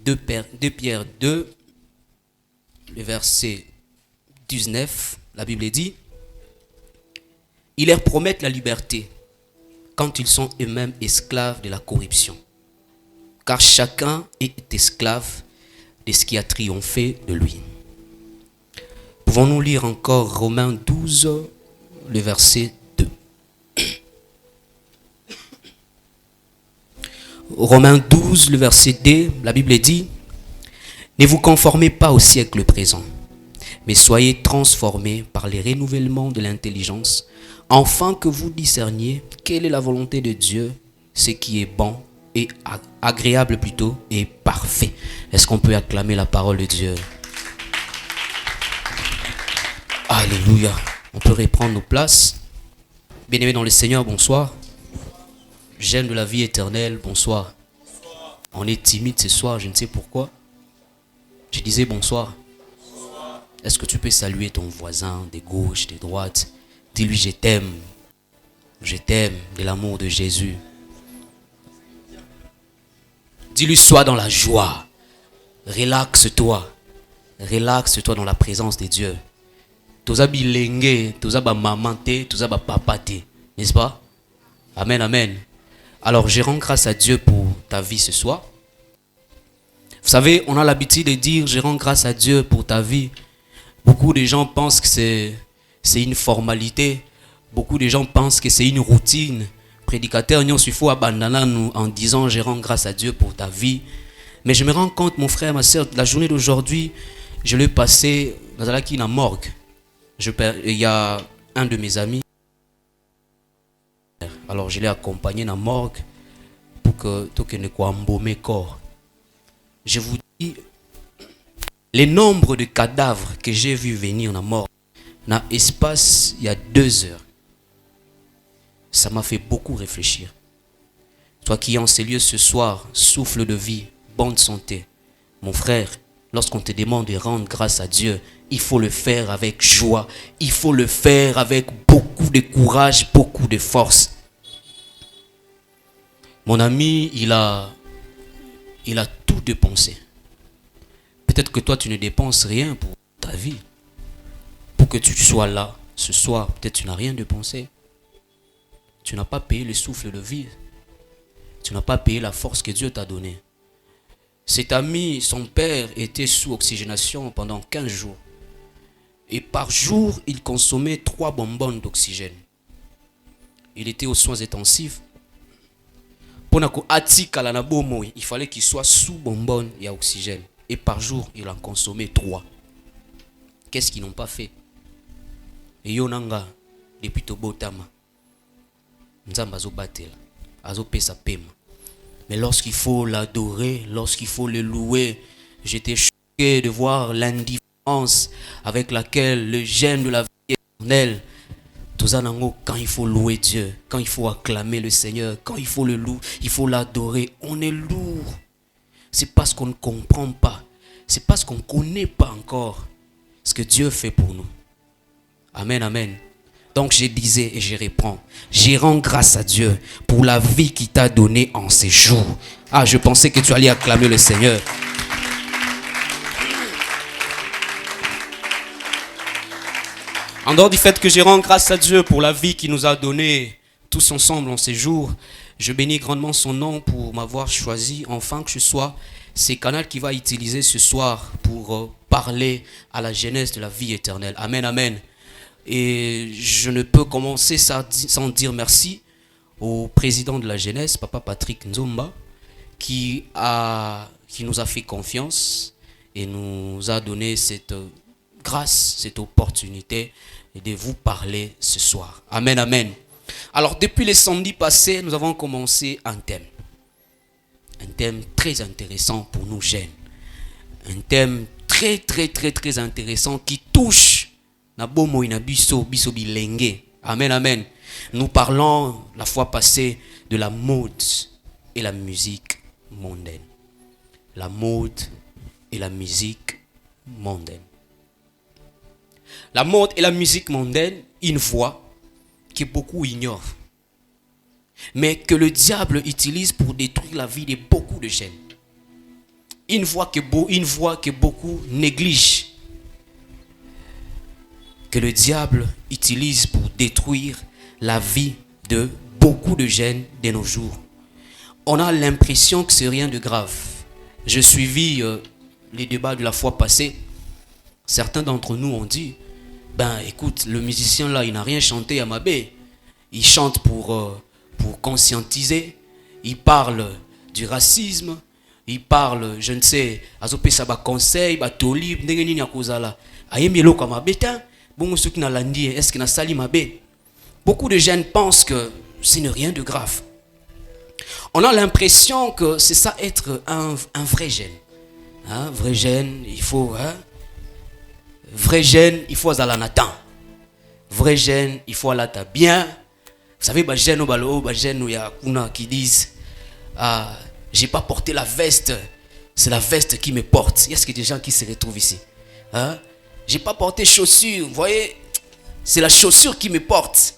2 Pierre 2, le verset 19, la Bible dit, ils leur promettent la liberté quand ils sont eux-mêmes esclaves de la corruption. Car chacun est esclave de ce qui a triomphé de lui. Pouvons-nous lire encore Romains 12, le verset 2. Romains 12, le verset 2, la Bible dit, ne vous conformez pas au siècle présent, mais soyez transformés par les renouvellements de l'intelligence, afin que vous discerniez quelle est la volonté de Dieu, ce qui est bon et agréable plutôt et parfait. Est-ce qu'on peut acclamer la parole de Dieu? Alléluia. On peut reprendre nos places. Bien-aimés dans le Seigneur, bonsoir. J'aime de la vie éternelle, bonsoir. On est timide ce soir, je ne sais pourquoi. Je disais bonsoir. Est-ce que tu peux saluer ton voisin de gauche, de droite? Dis-lui je t'aime. Je t'aime de l'amour de Jésus. Dis-lui sois dans la joie. Relaxe-toi. Relaxe-toi dans la présence de Dieu. Toza bilenge, toza ba maman te, toza ba papa te. N'est-ce pas? Amen, amen. Alors je rends grâce à Dieu pour ta vie ce soir. Vous savez, on a l'habitude de dire je rends grâce à Dieu pour ta vie. Beaucoup de gens pensent que c'est une formalité. Beaucoup de gens pensent que c'est une routine. Prédicateur, il faut abandonner nous en disant je rends grâce à Dieu pour ta vie. Mais je me rends compte, mon frère, ma soeur, la journée d'aujourd'hui, je l'ai passé dans la morgue. Il y a un de mes amis. Alors je l'ai accompagné dans la morgue pour que tout ne soit embaumé corps. Je vous dis, le nombre de cadavres que j'ai vu venir dans la morgue, dans l'espace il y a 2 heures, ça m'a fait beaucoup réfléchir. Toi qui es en ces lieux ce soir, souffle de vie, bonne santé. Mon frère, lorsqu'on te demande de rendre grâce à Dieu, il faut le faire avec joie. Il faut le faire avec beaucoup de courage, beaucoup de force. Mon ami, il a tout dépensé. Peut-être que toi, tu ne dépenses rien pour ta vie. Pour que tu sois là ce soir, peut-être tu n'as rien dépensé. Tu n'as pas payé le souffle de vie. Tu n'as pas payé la force que Dieu t'a donnée. Cet ami, son père, était sous oxygénation pendant 15 jours. Et par jour, il consommait 3 bonbons d'oxygène. Il était aux soins intensifs. Il fallait qu'il soit sous bonbonne et oxygène. Et par jour, il en consommait 3. Qu'est-ce qu'ils n'ont pas fait? Et Yonanga, depuis Tobotama, Nzamba Zobatela, Azopé sa pema. Mais lorsqu'il faut l'adorer, lorsqu'il faut le louer, j'étais choqué de voir l'indifférence avec laquelle le gène de la vie éternelle, quand il faut louer Dieu, quand il faut acclamer le Seigneur, quand il faut le louer, il faut l'adorer, on est lourd. C'est parce qu'on ne comprend pas, c'est parce qu'on ne connaît pas encore ce que Dieu fait pour nous. Amen, amen. Donc je disais et je reprends, je rends grâce à Dieu pour la vie qu'il t'a donnée en ces jours. Ah, je pensais que tu allais acclamer le Seigneur. En dehors du fait que je rends grâce à Dieu pour la vie qu'il nous a donnée tous ensemble en ces jours, je bénis grandement son nom pour m'avoir choisi, enfin que je sois ce canal qui va utiliser ce soir pour parler à la jeunesse de la vie éternelle. Amen, amen. Et je ne peux commencer sans dire merci au président de la jeunesse, Papa Patrick Nzomba, qui nous a fait confiance et nous a donné cette grâce, cette opportunité de vous parler ce soir. Amen, amen. Alors, depuis les samedis passés, nous avons commencé un thème. Un thème très intéressant pour nous jeunes. Un thème très, très, très, très intéressant qui touche Amen, amen. Nous parlons la fois passée de la mode et la musique mondaine. La mode et la musique mondaine. La mode et la musique mondaine, une voie que beaucoup ignorent, mais que le diable utilise pour détruire la vie de beaucoup de jeunes. Une voie que beaucoup négligent, que le diable utilise pour détruire la vie de beaucoup de jeunes de nos jours. On a l'impression que c'est rien de grave. J'ai suivi les débats de la fois passée. Certains d'entre nous ont dit, ben écoute, le musicien là, il n'a rien chanté à Mabé. Il chante pour conscientiser. Il parle du racisme. Il parle, je ne sais, azopé ça ba conseil, ba tolib, ndenge nini akozala. Ayemi eloko à Mabé, bon ceux qui n'a landi, est-ce qu'il n'a sali Mabé? Beaucoup de jeunes pensent que ce n'est rien de grave. On a l'impression que c'est ça être un vrai jeune. Hein, vrai jeune, il faut... Hein, vrai jeune, il faut aller Nathan. Vrai jeune, il faut aller bien. Vous savez, bah jeune au balo, bah jeune où il y a kuna qui disent j'ai pas porté la veste, c'est la veste qui me porte. Est-ce qu'il y a des gens qui se retrouvent ici? Hein? J'ai pas porté chaussures, vous voyez? C'est la chaussure qui me porte.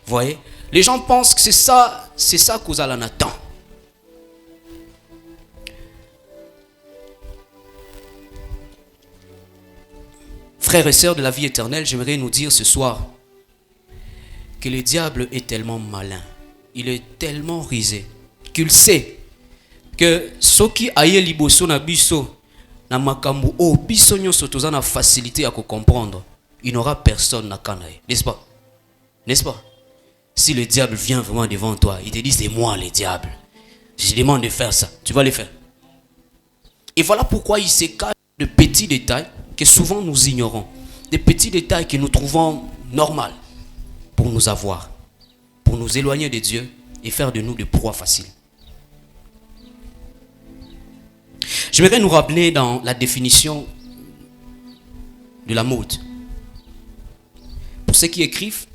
Vous voyez? Les gens pensent que c'est ça qu'on a Nathan. Frères et sœurs de la vie éternelle, j'aimerais nous dire ce soir que le diable est tellement malin, il est tellement rusé, qu'il sait que ce qui aye liboso na biso na makambu o biso nyonso toza na facilité à comprendre, il n'aura personne na kanae, n'est-ce pas? N'est-ce pas? Si le diable vient vraiment devant toi, il te dit c'est moi le diable, je demande de faire ça, tu vas le faire. Et voilà pourquoi il se cache de petits détails que souvent nous ignorons, des petits détails que nous trouvons normaux pour nous avoir, pour nous éloigner de Dieu et faire de nous des proies faciles. J'aimerais nous rappeler dans la définition de la mode. Pour ceux qui écrivent,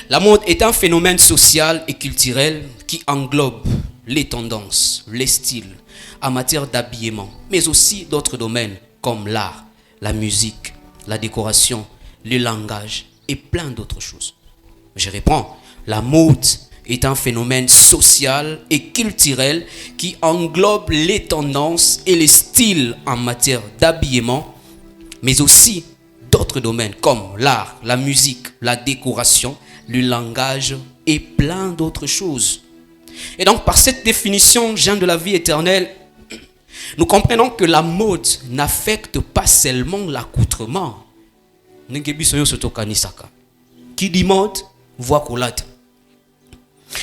la mode est un phénomène social et culturel qui englobe les tendances, les styles en matière d'habillement, mais aussi d'autres domaines comme l'art, la musique, la décoration, le langage et plein d'autres choses. Je reprends, la mode est un phénomène social et culturel qui englobe les tendances et les styles en matière d'habillement, mais aussi d'autres domaines comme l'art, la musique, la décoration, le langage et plein d'autres choses. Et donc par cette définition, gens de la vie éternelle, nous comprenons que la mode n'affecte pas seulement l'accoutrement. Qui dit mode, voit colate.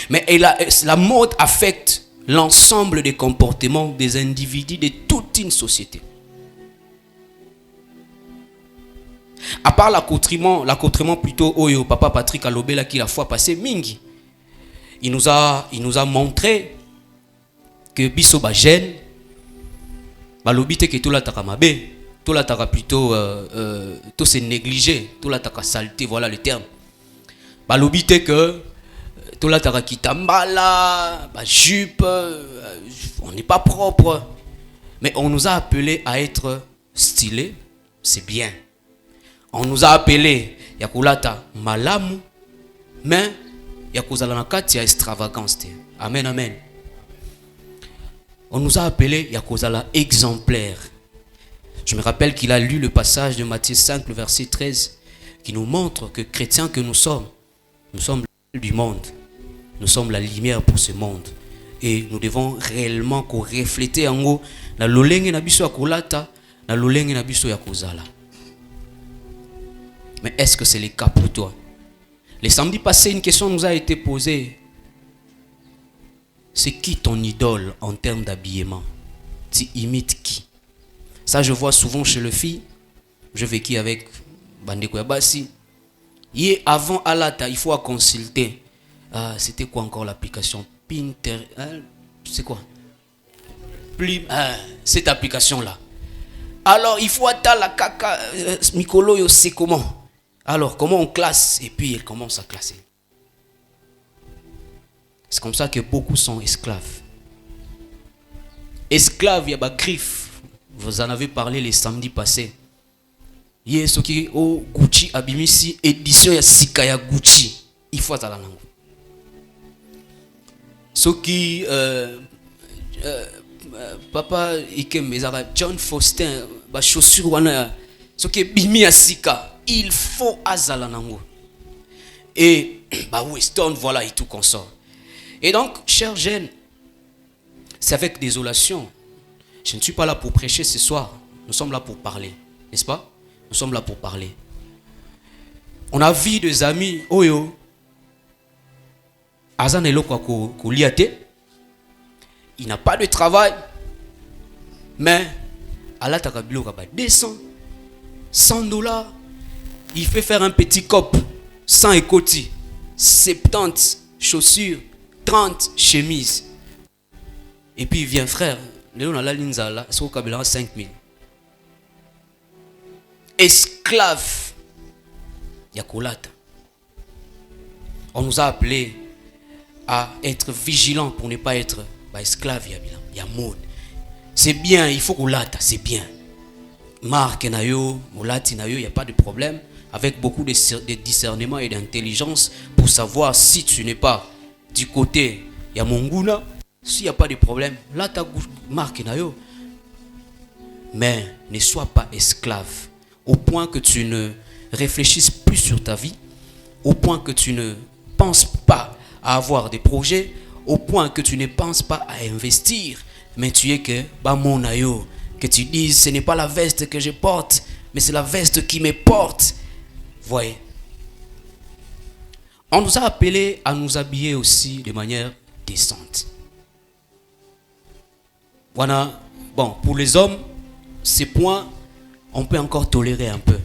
Mais la mode affecte l'ensemble des comportements des individus de toute une société. À part l'accoutrement plutôt, Oyo, Papa Patrick Alobela qui la fois passée, Mingi, il nous a montré que biso ba jeune, balobite que tout la taka mabe, tout la taka plutôt, tout c'est négligé, tout la taka saleté, voilà le terme. Balobite que tout la taka kitambala, ba jupe, on n'est pas propre, mais on nous a appelés à être stylés, c'est bien. On nous a appelés yakulata malamu, mais yakuzala nakati ya extravagance. Amen, amen. On nous a appelés yakozala exemplaire. Je me rappelle qu'il a lu le passage de Matthieu 5, le verset 13, qui nous montre que chrétiens que nous sommes du monde. Nous sommes la lumière pour ce monde. Et nous devons réellement refléter en haut la lolenge na biso yakolata, la lolenge na biso yakozala. Mais est-ce que c'est le cas pour toi? Les samedis passés, une question nous a été posée. C'est qui ton idole en termes d'habillement? Tu imites qui? Ça, je vois souvent chez les filles. Je vécu avec Bandeko Yabasi. Hier, avant Alata, il faut consulter. C'était quoi encore l'application? Pinterest. C'est quoi? Cette application-là. Alors, il faut attendre la caca. Mikolo, yo sait comment? Alors, comment on classe? Et puis, elle commence à classer. C'est comme ça que beaucoup sont esclaves. Esclaves, il y a des griffes. Vous en avez parlé les samedis passés. Il y a ce qui est au Gucci Abimisi, édition ya Sikaya Gucci. Il faut attendre la langue. Ce qui papa Ikem ezara John Faustin ba chaussure wana soki bimi ya sika, il faut azala nango. Et bah Weston, voilà, et tout consort. Et donc, chers jeunes, c'est avec désolation. Je ne suis pas là pour prêcher ce soir. Nous sommes là pour parler, n'est-ce pas? Nous sommes là pour parler. On a vu des amis, Oyo, Azanelo Koliate, il n'a pas de travail, mais Allah Takabilo Kaba descend, $100, il fait faire un petit cop, 100 écotis, 70 chaussures, 30 chemises. Et puis il vient, frère, Léon a la linzala, c'est au Kabila 5000. Esclave, Yakolata. On nous a appelés à être vigilants pour ne pas être esclave, mode. C'est bien, il faut qu'on lata, c'est bien. Marque nayo, molati nayo, il n'y a pas de problème. Avec beaucoup de discernement et d'intelligence pour savoir si tu n'es pas du côté Yamonguna, s'il n'y a pas de problème, là ta marque nayo. Mais ne sois pas esclave au point que tu ne réfléchisses plus sur ta vie, au point que tu ne penses pas à avoir des projets, au point que tu ne penses pas à investir, mais tu es que mon nayo, que tu dises ce n'est pas la veste que je porte, mais c'est la veste qui me porte. Voyez, on nous a appelés à nous habiller aussi de manière décente. Voilà, bon, pour les hommes, ces points, on peut encore tolérer un peu.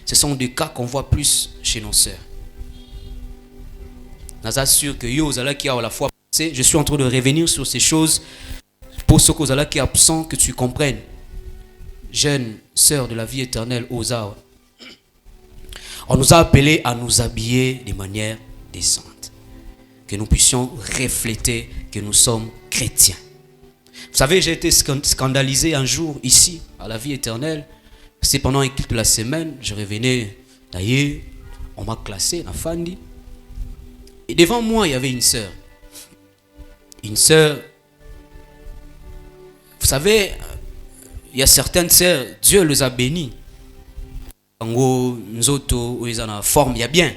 Ce sont des cas qu'on voit plus chez nos sœurs. Je suis sûr que je suis en train de revenir sur ces choses pour ceux qui sont absents, que tu comprennes. Jeune sœur de la vie éternelle, Ozawa. On nous a appelés à nous habiller de manière décente. Que nous puissions refléter que nous sommes chrétiens. Vous savez, j'ai été scandalisé un jour ici, à la vie éternelle. C'est pendant un culte de la semaine, je revenais d'ailleurs, on m'a classé, la Fandi. Et devant moi, il y avait une sœur. Une sœur, vous savez, il y a certaines sœurs, Dieu les a bénies. Nous autres, ils ont la forme, il y a bien.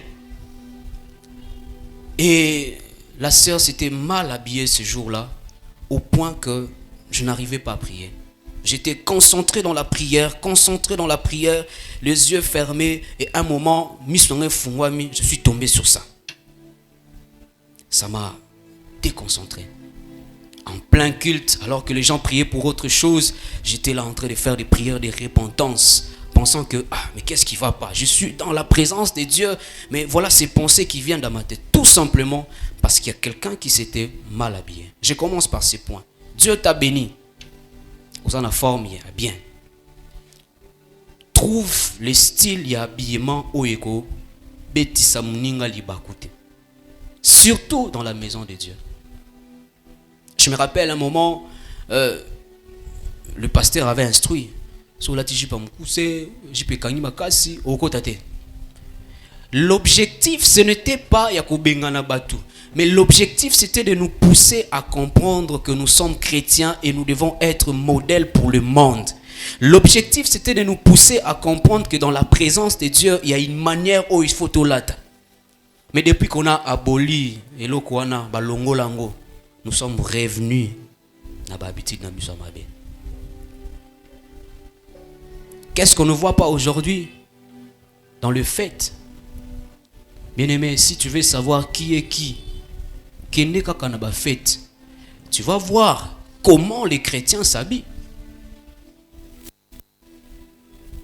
Et la sœur s'était mal habillée ce jour-là, au point que je n'arrivais pas à prier. J'étais concentré dans la prière, les yeux fermés, et à un moment, je suis tombé sur ça. Ça m'a déconcentré. En plein culte, alors que les gens priaient pour autre chose, j'étais là en train de faire des prières de repentance, pensant que, mais qu'est-ce qui va pas? Je suis dans la présence de Dieu, mais voilà ces pensées qui viennent dans ma tête, tout simplement parce qu'il y a quelqu'un qui s'était mal habillé. Je commence par ces points. Dieu t'a béni. Vous en la forme, il y a bien. Trouve le style y habillement oeko betisa muninga libakute. Surtout dans la maison de Dieu. Je me rappelle un moment, le pasteur avait instruit. L'objectif, ce n'était pas Yakubengana Batu, mais l'objectif, c'était de nous pousser à comprendre que nous sommes chrétiens et nous devons être modèles pour le monde. L'objectif, c'était de nous pousser à comprendre que dans la présence de Dieu, il y a une manière où il faut tout l'atteindre. Mais depuis qu'on a aboli nous sommes revenus à l'habitude de nous. Qu'est-ce qu'on ne voit pas aujourd'hui dans le fait? Bien-aimé, si tu veux savoir qui est qui, tu vas voir comment les chrétiens s'habillent.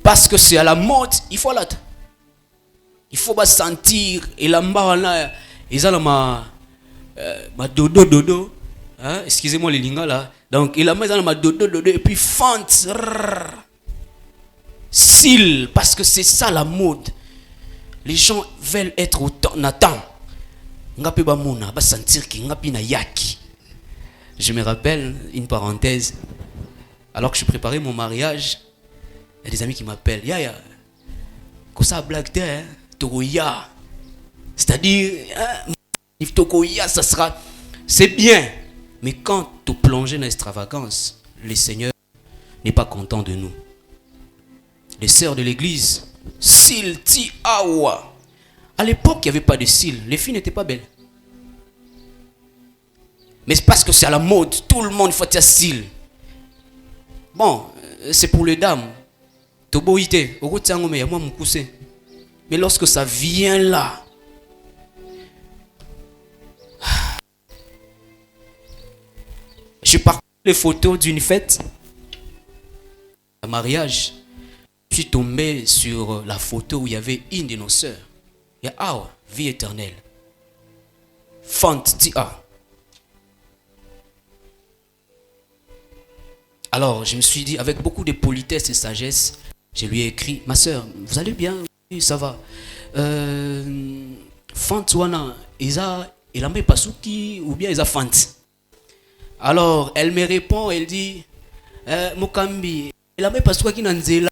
Parce que c'est à la mode, il faut l'attendre. Il faut pas sentir, et là, ils ont ma dodo, hein? Excusez-moi les lingas là. Donc, il a mis dans ma dodo, et puis fente, style, parce que c'est ça la mode. Les gens veulent être autant Nathan. Je me rappelle une parenthèse. Alors que je préparais mon mariage, il y a des amis qui m'appellent. Yaya, que ça blague hein? Togoya. C'est-à-dire, Togoya, ça sera. C'est bien. Mais quand tu plonges dans l'extravagance, le Seigneur n'est pas content de nous. Les sœurs de l'église, Sil Ti Awa. À l'époque, il n'y avait pas de cils. Les filles n'étaient pas belles. Mais c'est parce que c'est à la mode. Tout le monde faut dire cils. Bon, c'est pour les dames. Mais lorsque ça vient là, je parcours les photos d'une fête, un mariage. Je suis tombé sur la photo où il y avait une de nos sœurs. Il y a Awa, vie éternelle. Font Tia. Alors, je me suis dit, avec beaucoup de politesse et sagesse, je lui ai écrit, ma sœur, vous allez bien? Oui, ça va. Font Wana, Isa, il a mis Pasuki ou bien Isa Font. Alors, elle me répond, elle dit, Mokambi, il a mis Pasuki Nanzela.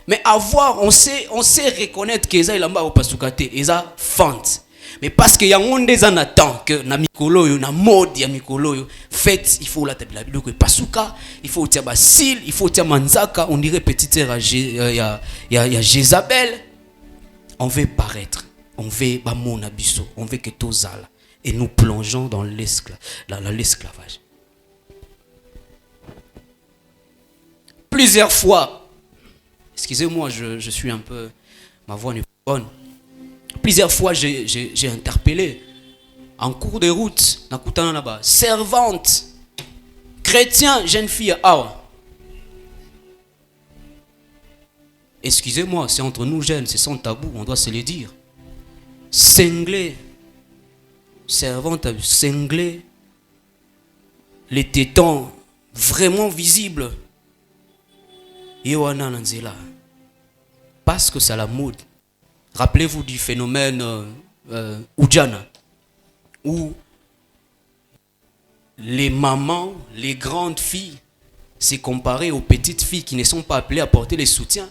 Mais avoir, on sait reconnaître que Isa il a mis Pasukate, Isa Font. Mais parce qu'il y a un des en attend que na mikolo yo na mode ya mikolo yo fait il faut la tabla biloko pasuka il faut tia basil il faut tia manzaka on dirait petite sœur ya Jézabel. On veut paraître, on veut bamona biso, on veut que tozala et nous plongeons dans l'esclavage. Plusieurs fois, excusez-moi, je suis un peu, ma voix n'est pas bonne. Plusieurs fois, j'ai interpellé en cours de route, servante, chrétien, jeune fille, awa. Excusez-moi, c'est entre nous jeunes, c'est sans tabou, on doit se le dire. Cinglé, servante, cinglé, les tétons vraiment visibles. Yohana Nanzela. Parce que c'est la mode. Rappelez-vous du phénomène Oudjana, où les mamans, les grandes filles, c'est comparé aux petites filles qui ne sont pas appelées à porter les soutiens.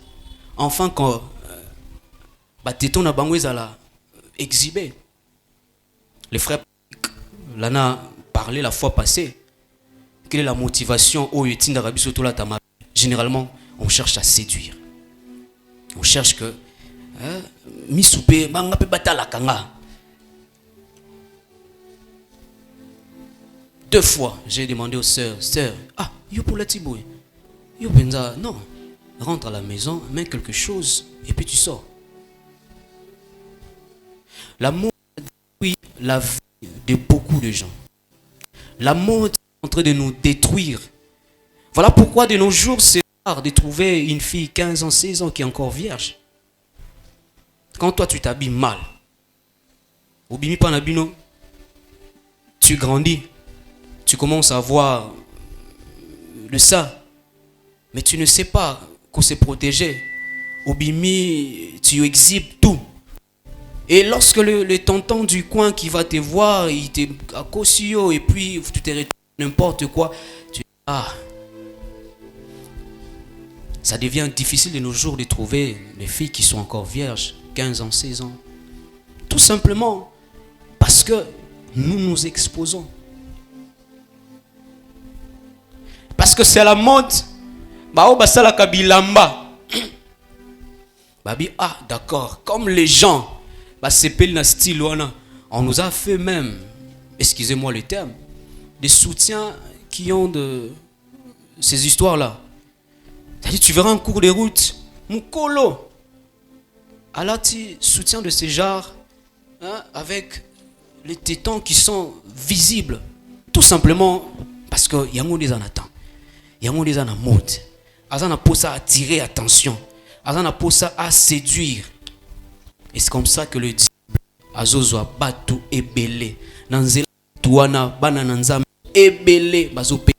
Enfin, quand Téton a bangoué exhibé, les frères Lana parlé la fois passée, quelle est la motivation au Yetin d'Arabie surtout la Tamar. Généralement, on cherche à séduire. On cherche que Misoupe, Bangape Batala Kanga. 2 fois, j'ai demandé aux sœurs, yo pour la Tiboué. Yo Benza, non, rentre à la maison, mets quelque chose et puis tu sors. L'amour détruit la vie de beaucoup de gens. L'amour est en train de nous détruire. Voilà pourquoi de nos jours, c'est rare de trouver une fille 15 ans, 16 ans qui est encore vierge. Quand toi tu t'habilles mal, tu grandis, tu commences à voir le sein, mais tu ne sais pas qu'on s'est protégé. Obimi, tu exhibes tout. Et lorsque le tonton du coin qui va te voir, il te accosio et puis tu te retrouves n'importe quoi, tu ça devient difficile de nos jours de trouver les filles qui sont encore vierges, 15 ans, 16 ans. Tout simplement parce que nous nous exposons. Parce que c'est la mode. D'accord. Comme les gens, on nous a fait même, excusez-moi le terme, des soutiens qui ont de ces histoires-là. C'est-à-dire, tu verras en cours de route, Mukolo, Alati soutient de ces genres, avec les tétons qui sont visibles. Tout simplement parce qu'il y a des en attend. Il y a des en mode. Azana pour ça attirer attention. Azana pour ça à séduire. Et c'est comme ça que le diable Azozwa batu ebele. Nanzela tuana bana nanzambe ebele bazope.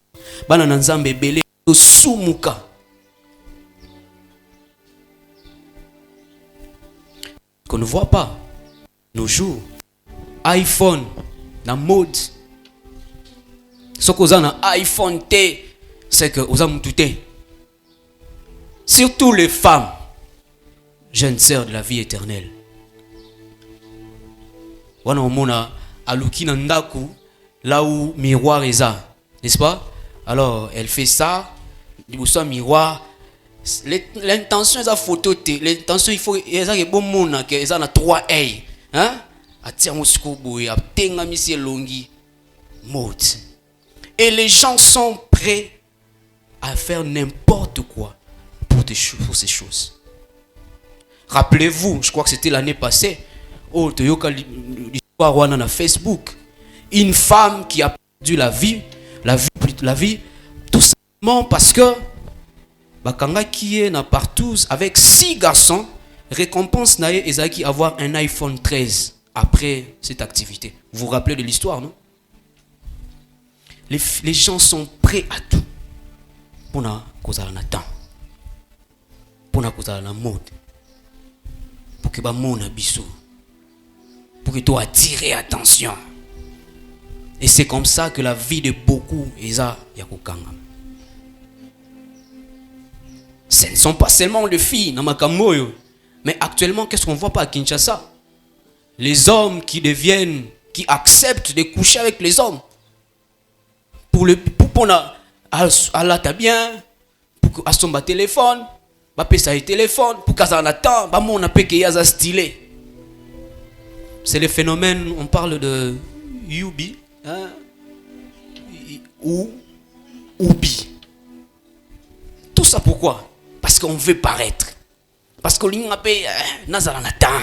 Bana nanzambe ebele sumuka. Qu'on ne voit pas nos jours. iPhone, la mode. Ce qu'on a un iPhone T, c'est que vous avez tout. Surtout les femmes, jeunes sœurs de la vie éternelle. Wana omona aluki na ndaku là où miroir est ça, n'est-ce pas? Alors elle fait ça liboso miroir. L'intention est à photo. L'intention, il faut que bon monde que ça na 3 œils. Hein? Atia musiko boy, atenga misi longi. Mode. Et les gens sont prêts à faire n'importe quoi pour ces choses. Rappelez-vous, je crois que c'était l'année passée, l'histoire on a Facebook, une femme qui a perdu la vie, tout simplement parce que bakanga qui est na partout avec 6 garçons, récompense nae ezaki avoir un iPhone 13 après cette activité. Vous vous rappelez de l'histoire, non? Les gens sont prêts à tout pour cause na temps, pour cause na mode, pour que ba mona biso, pour que tu attires attention. Et c'est comme ça que la vie de beaucoup est à yakokanga. Ce ne sont pas seulement les filles dans Makamoyo, mais actuellement qu'est-ce qu'on voit pas à Kinshasa? Les hommes qui acceptent de coucher avec les hommes. Pour Allah t'a bien, pour que son téléphone, va payer le téléphone, pour qu'à en attend, bah mon appel qu'il y a stylé. C'est le phénomène, on parle de Yubi, hein, ou Ubi. Tout ça pourquoi? Parce qu'on veut paraître. Parce que l'on appelle Nazaranatan.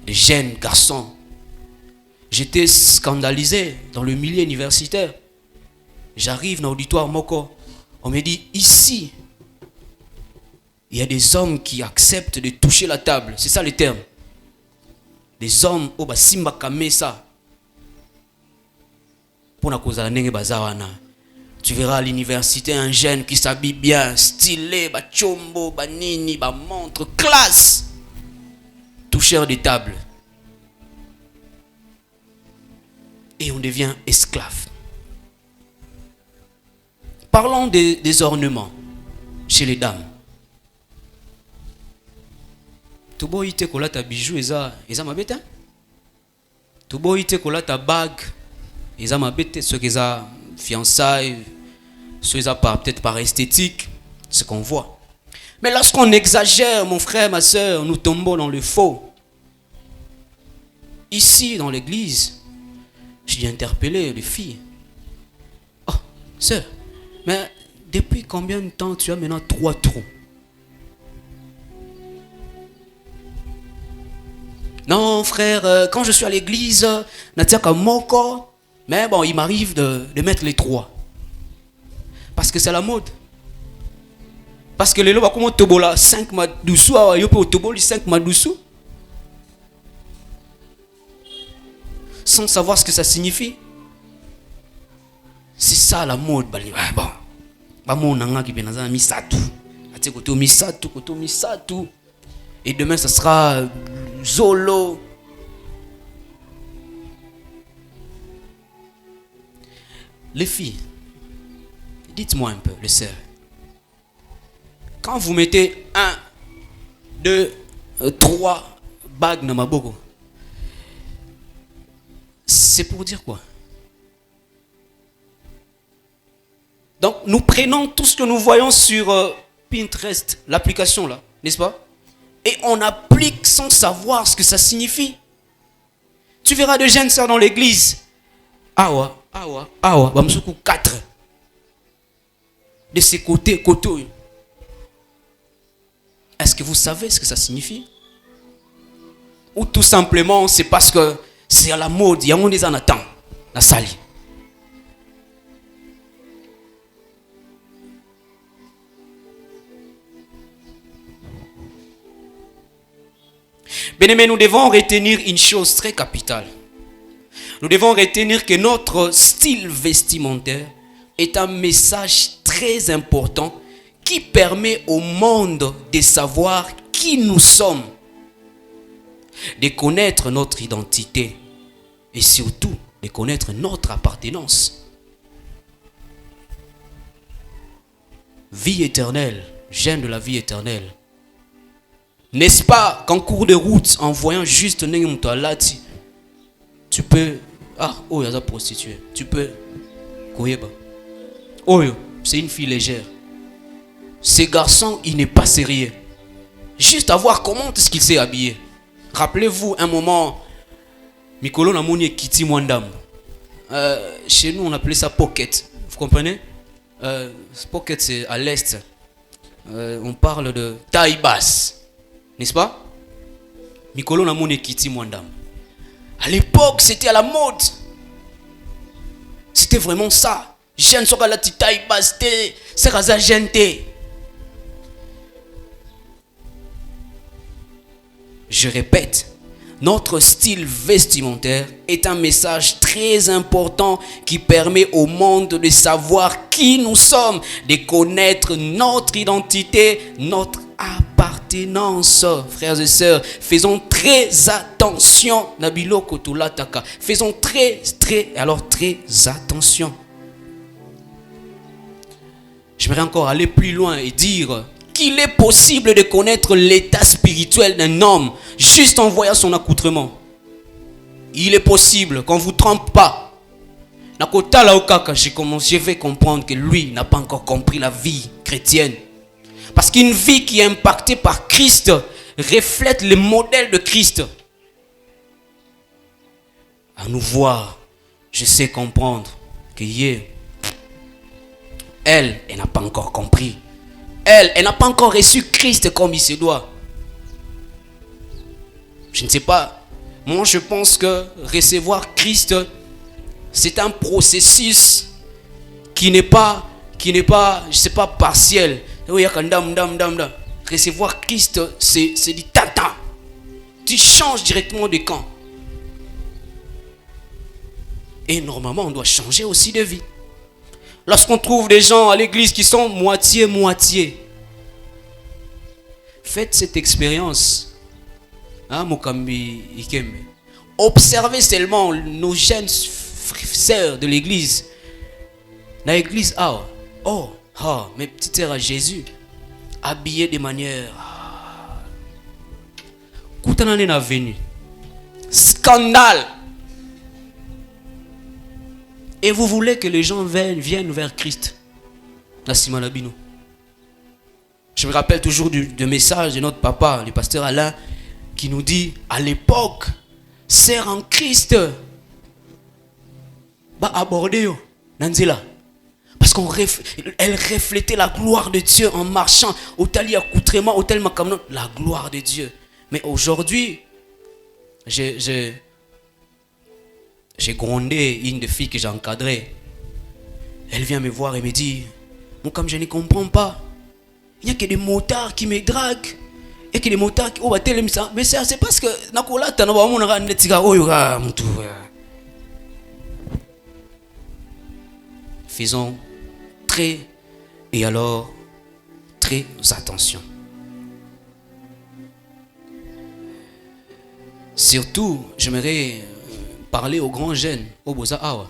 Les jeunes garçons. J'étais scandalisé dans le milieu universitaire. J'arrive dans l'auditoire Moko. On me dit, ici, il y a des hommes qui acceptent de toucher la table. C'est ça le terme. Des hommes, oh bah simba kame ça. Pour la cause de la bazawana. Tu verras à l'université un jeune qui s'habille bien, stylé, bah chombo, bah nini, bah montre, classe. Toucheur des tables. Et on devient esclave. Parlons des ornements chez les dames. Tubo ite kola ta bijou eza mabete. Tubo ite kola ta bague eza mabete, ce qui est fiançailles, ce qui est peut-être par esthétique, ce qu'on voit. Mais lorsqu'on exagère, mon frère, ma soeur, nous tombons dans le faux. Ici, dans l'église, j'ai interpellé les filles. Oh, sœur, mais depuis combien de temps tu as maintenant 3 trous? Non, frère, quand je suis à l'église, Natiaka Moko, mais bon, il m'arrive de mettre les 3. Parce que c'est la mode. Parce que les lois, comment tobola 5 madoussou, yo peut toboli 5 madoussou. Sans savoir ce que ça signifie. C'est ça la mode. Bon. Ba mon nanga ki benaza misatu. Ati koto misatu. Et demain ça sera Zolo. Les filles, dites-moi un peu, les sœurs. Quand vous mettez 1, 2, 3 bagues dans ma boko, c'est pour dire quoi? Donc nous prenons tout ce que nous voyons sur Pinterest, l'application là, n'est-ce pas? Et on applique sans savoir ce que ça signifie. Tu verras de jeunes sœurs dans l'église. Awa, Bamsuku 4. De ces côtés, koto. Est-ce que vous savez ce que ça signifie? Ou tout simplement c'est parce que c'est à la mode, il y a un des en attend, la salle. Bien-aimés, nous devons retenir une chose très capitale. Nous devons retenir que notre style vestimentaire est un message très important qui permet au monde de savoir qui nous sommes, de connaître notre identité et surtout de connaître notre appartenance. Vie éternelle, jeune de la vie éternelle. N'est-ce pas qu'en cours de route, en voyant juste Nengemutalati, tu peux... Ah, oh, il y a prostituée. Tu peux... Oh, c'est une fille légère. Ce garçon, il n'est pas sérieux. Juste à voir comment est-ce qu'il s'est habillé. Rappelez-vous un moment, Mikolo Namoni et Kitty Mwandam. Chez nous, on appelait ça pocket. Vous comprenez? Pocket, c'est à l'est. On parle de taille basse. N'est-ce pas? Mikolo Namoni et Kitty Mwandam. À l'époque, c'était à la mode. C'était vraiment ça. Jeune soka la taille basse, c'est raza gente. Je répète, notre style vestimentaire est un message très important qui permet au monde de savoir qui nous sommes, de connaître notre identité, notre appartenance. Frères et sœurs, faisons très attention. Nabilo Kotulataka. Faisons très attention. J'aimerais encore aller plus loin et dire qu'il est possible de connaître l'état spirituel d'un homme juste en voyant son accoutrement. Il est possible qu'on ne vous trompe pas. Je vais comprendre que lui n'a pas encore compris la vie chrétienne. Parce qu'une vie qui est impactée par Christ reflète le modèle de Christ. À nous voir, je sais comprendre que elle n'a pas encore compris. Elle n'a pas encore reçu Christ comme il se doit. Je ne sais pas. Moi, je pense que recevoir Christ, c'est un processus qui n'est pas, je sais pas, partiel. Recevoir Christ, c'est du tata. Tu changes directement de camp. Et normalement, on doit changer aussi de vie. Lorsqu'on trouve des gens à l'église qui sont moitié, faites cette expérience. Observez seulement nos jeunes sœurs de l'église. Dans l'église, mes petites sœurs à Jésus, habillées de manière. Scandale. Et vous voulez que les gens viennent vers Christ. Je me rappelle toujours du message de notre papa, le pasteur Alain, qui nous dit, à l'époque, sœur en Christ, aborder Nanzela. Parce qu'elle reflétait la gloire de Dieu en marchant au tali accoutrement, au tel makamnon, la gloire de Dieu. Mais aujourd'hui, j'ai grondé une des filles que j'ai encadrées. Elle vient me voir et me dit, moi comme je ne comprends pas, il n'y a que des motards qui me draguent. Et que des motards qui ont télé ça. Mais c'est parce que faisons très attention. Surtout, j'aimerais parler aux grands jeunes, au Boza Awa,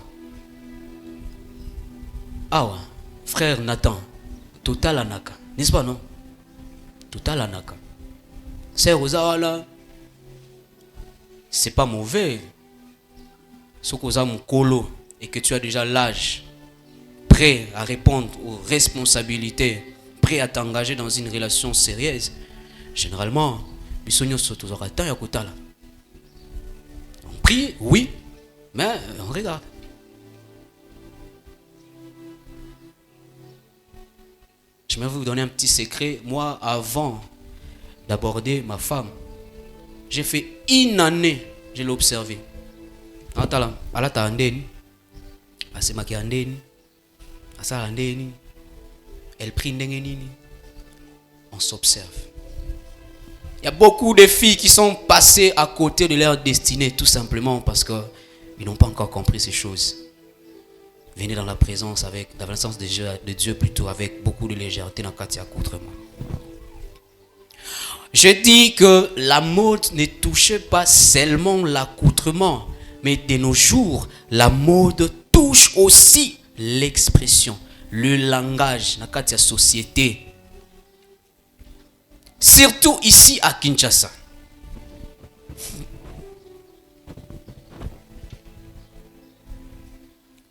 frère Nathan, total anaka, n'est-ce pas non? Total anaka. Sœur Ozawala, c'est pas mauvais. Ce que mon colo et que tu as déjà l'âge, prêt à répondre aux responsabilités, prêt à t'engager dans une relation sérieuse. Généralement, bisogno sotozora ta yakutala. On prie, oui, mais on regarde. Je vais vous donner un petit secret. Moi, avant d'aborder ma femme, j'ai fait une année, je l'ai observé. Elle prie, on s'observe. Il y a beaucoup de filles qui sont passées à côté de leur destinée, tout simplement parce qu'ils n'ont pas encore compris ces choses. Venez dans la présence dans la présence de Dieu plutôt avec beaucoup de légèreté dans le accoutrement. Je dis que la mode ne touche pas seulement l'accoutrement, mais de nos jours, la mode touche aussi l'expression, le langage dans la société. Surtout ici à Kinshasa.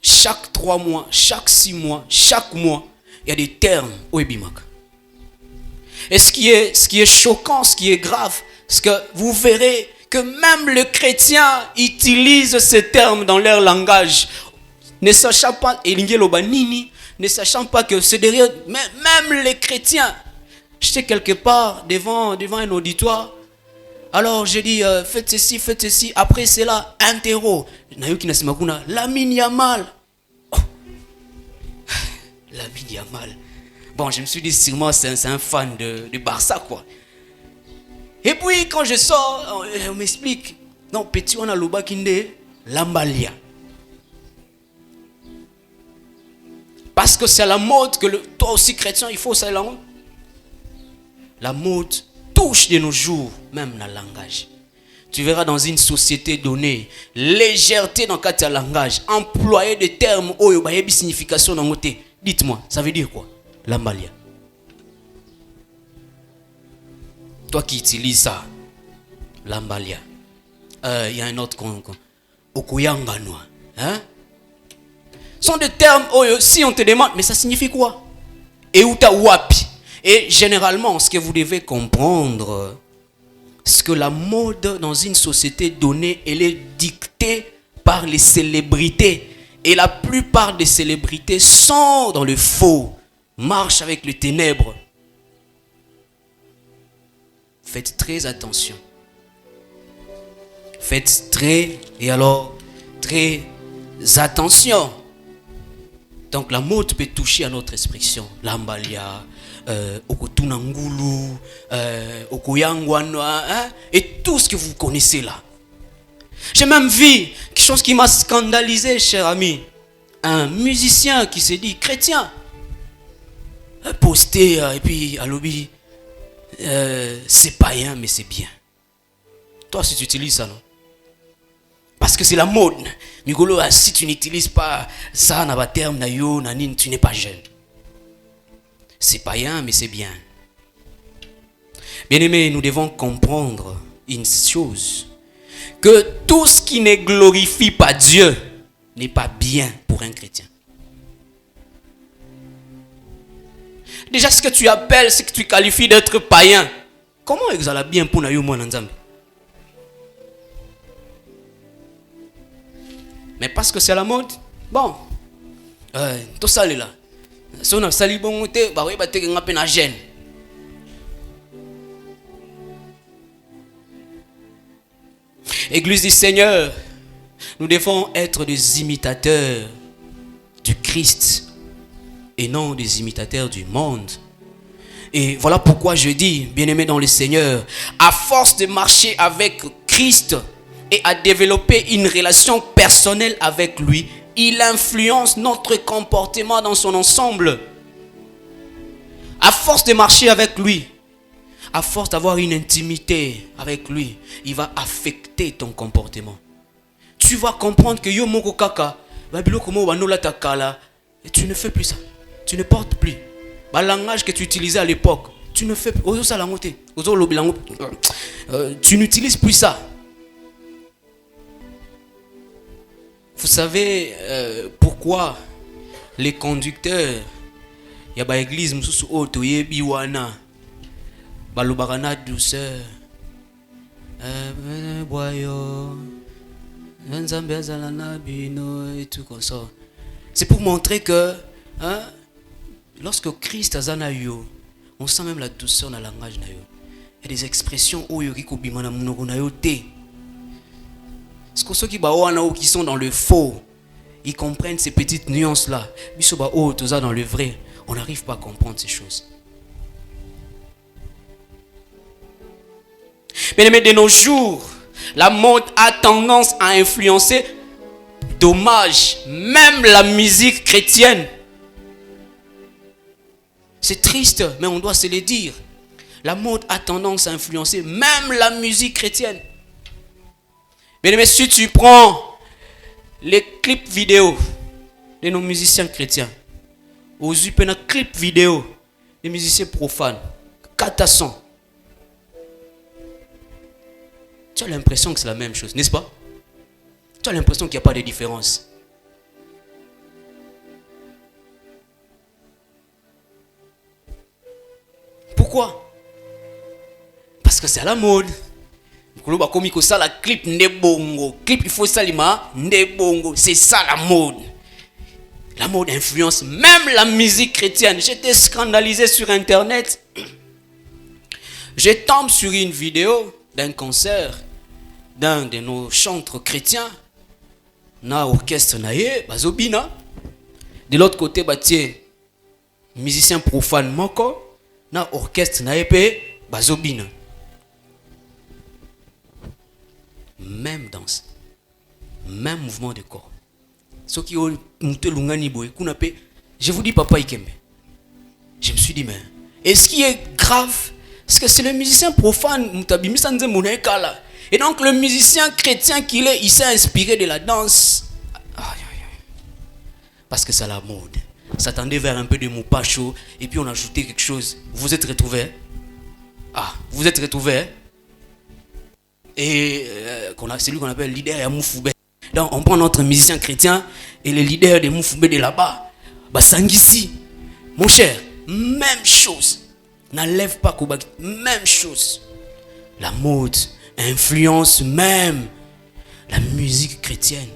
Chaque 3 mois, chaque 6 mois, chaque mois, il y a des termes au Ebimaka. Et ce qui est choquant, ce qui est grave, c'est que vous verrez que même les chrétiens utilisent ces termes dans leur langage, ne sachant pas, ne sachant pas que c'est derrière, même les chrétiens. J'étais quelque part devant un auditoire. Alors j'ai dit, faites ceci. Après c'est là, interro. Lamine Yamal. Oh. Lamine Yamal. Bon, je me suis dit, sûrement c'est un fan de Barça, quoi. Et puis quand je sors, on m'explique. Non, petit, on a le bakinde, Lambalia. Parce que c'est la mode que toi aussi chrétien, il faut ça la mode. La mode touche de nos jours, même dans le langage. Tu verras dans une société donnée, légèreté dans le langage, employer des termes où il y a une signification dans le côté. Dites-moi, ça veut dire quoi? Lambalia. Toi qui utilises ça, Lambalia. Il y a un autre Okoyanganwa. Hein? Ce sont des termes, si on te demande, mais ça signifie quoi? Et où t'as wapi? Et généralement, ce que vous devez comprendre, c'est que la mode dans une société donnée, elle est dictée par les célébrités. Et la plupart des célébrités sont dans le faux, marchent avec les ténèbres. Faites très attention. Faites très attention. Donc la mode peut toucher à notre expression. Lambalia, Okotunangulu, Okoyangwanwa, et tout ce que vous connaissez là. J'ai même vu quelque chose qui m'a scandalisé, cher ami. Un musicien qui s'est dit chrétien, posté et puis à l'objet, c'est païen mais c'est bien. Toi si tu utilises ça, non? Parce que c'est la mode. Migolo, si tu n'utilises pas ça, tu n'es pas jeune. C'est païen, mais c'est bien. Bien-aimés, nous devons comprendre une chose. Que tout ce qui ne glorifie pas Dieu n'est pas bien pour un chrétien. Déjà, ce que tu appelles, ce que tu qualifies d'être païen, comment est-ce que ça bien pour nous, mon Nzambe? Mais parce que c'est la mode, bon, tout ça là. Si on a sali bon, bah oui, bah t'es un peu na gêne. Église du Seigneur, nous devons être des imitateurs du Christ et non des imitateurs du monde. Et voilà pourquoi je dis, bien-aimés dans le Seigneur, à force de marcher avec Christ et à développer une relation personnelle avec lui, il influence notre comportement dans son ensemble. À force de marcher avec lui, à force d'avoir une intimité avec lui, il va affecter ton comportement. Tu vas comprendre que yo moko kaka, et tu ne fais plus ça. Tu ne portes plus. Le langage que tu utilisais à l'époque, tu ne fais plus. Tu n'utilises plus ça. Vous savez pourquoi les conducteurs, il y a une église, balobakana douceur, et tout comme ça. C'est pour montrer que lorsque Christ a yo, on sent même la douceur dans le langage. Il y a des expressions c'est que ceux qui sont dans le faux, ils comprennent ces petites nuances là. Dans le vrai, on n'arrive pas à comprendre ces choses. Mais de nos jours, la mode a tendance à influencer, dommage, même la musique chrétienne. C'est triste, mais on doit se le dire. La mode a tendance à influencer même la musique chrétienne. Mais si tu prends les clips vidéo de nos musiciens chrétiens, aux clips vidéo des musiciens profanes, Katasson, tu as l'impression que c'est la même chose, n'est-ce pas? Tu as l'impression qu'il n'y a pas de différence. Pourquoi? que c'est à la mode. Comme il ça la clip ndebongo. Clip il faut salima ndebongo. C'est ça la mode. La mode influence même la musique chrétienne. J'étais scandalisé sur internet. Je tombe sur une vidéo d'un concert d'un de nos chantres chrétiens. Na orchestre naye bazobina. De l'autre côté batie musicien profane moko na orchestre naye pe bazobina. Même danse, même mouvement de corps. Ce qui ont lungani boy kunape. Je vous dis papa Ikembe. Je me suis dit mais et ce qui est grave, c'est que c'est le musicien profane mutabimisa nze munekala. Et donc le musicien chrétien qu'il est, il s'est inspiré de la danse. Parce que c'est la mode. S'attendait vers un peu de moupacho et puis on a ajouté quelque chose. Vous êtes retrouvés? Vous êtes retrouvés? Et c'est lui qu'on appelle le leader de Moufoubé. Donc on prend notre musicien chrétien et le leader de Moufoubé de là-bas. Sangisi. Mon cher, même chose. N'enlève pas Koubaki. Même chose. La mode influence même la musique chrétienne.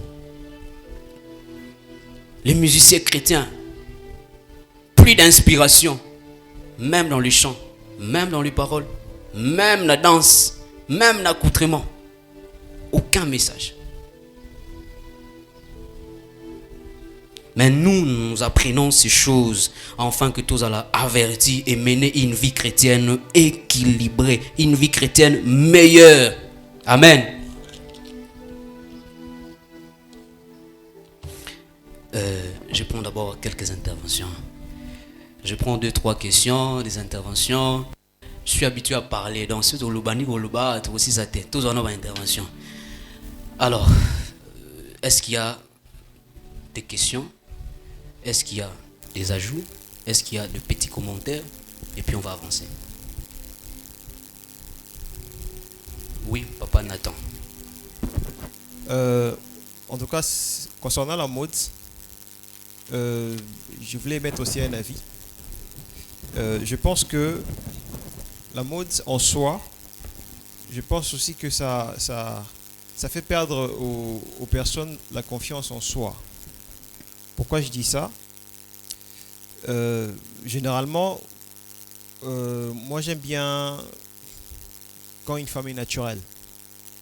Les musiciens chrétiens, plus d'inspiration, même dans les chants, même dans les paroles, même la danse, même l'accoutrement. Aucun message. Mais nous apprenons ces choses afin que tous allons avertir et mener une vie chrétienne équilibrée, une vie chrétienne meilleure. Amen. Je prends d'abord quelques interventions. Je prends 2-3 questions, des interventions. Je suis habitué à parler, donc c'est au Lubani, au Luba, aussi sa tête, tous en ont une intervention. Alors, est-ce qu'il y a des questions? Est-ce qu'il y a des ajouts? Est-ce qu'il y a de petits commentaires? Et puis on va avancer. Oui, papa Nathan. En tout cas, concernant la mode, je voulais mettre aussi un avis. Je pense que la mode en soi, je pense aussi que ça fait perdre aux personnes la confiance en soi. Pourquoi je dis ça? Généralement, moi j'aime bien quand une femme est naturelle.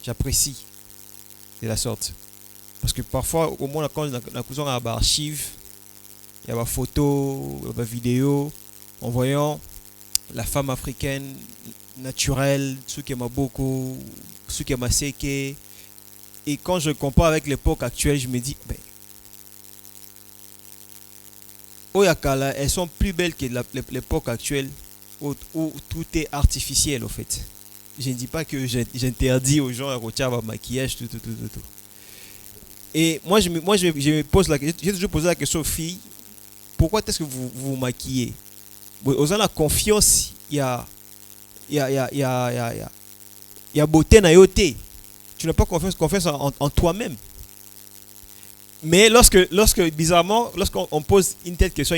J'apprécie de la sorte. Parce que parfois, au moins, quand la cousin a des archives, il y a des photos, des vidéos, en voyant la femme africaine naturelle, ce qui m'a beaucoup, ce qui m'a séqué. Et quand je compare avec l'époque actuelle, je me dis, ben, Oyakala, elles sont plus belles que l'époque actuelle où tout est artificiel, en fait. Je ne dis pas que j'interdis aux gens à retirer le maquillage, tout. Et moi, je me pose la question, j'ai toujours posé la question aux filles, pourquoi est-ce que vous vous maquillez? Aux gens la confiance, il y a beauté na yoté. Tu n'as pas confiance en toi-même. Mais lorsque bizarrement, lorsqu'on pose une telle question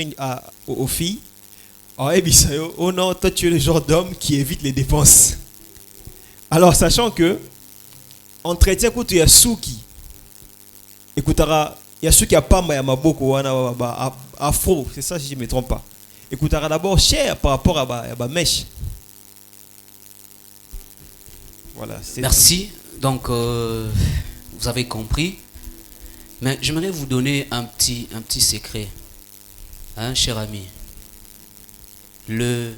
aux filles, oh non, toi tu es le genre d'homme qui évite les dépenses. Alors, sachant que entretien quand il y a souki, écoutera, il y a ceux qui a pas ma maboko afro, c'est ça si je ne me trompe pas. Écoutera d'abord cher par rapport à ma mèche. Voilà. Merci. Donc, vous avez compris. Mais j'aimerais vous donner un petit secret, hein, cher ami. Les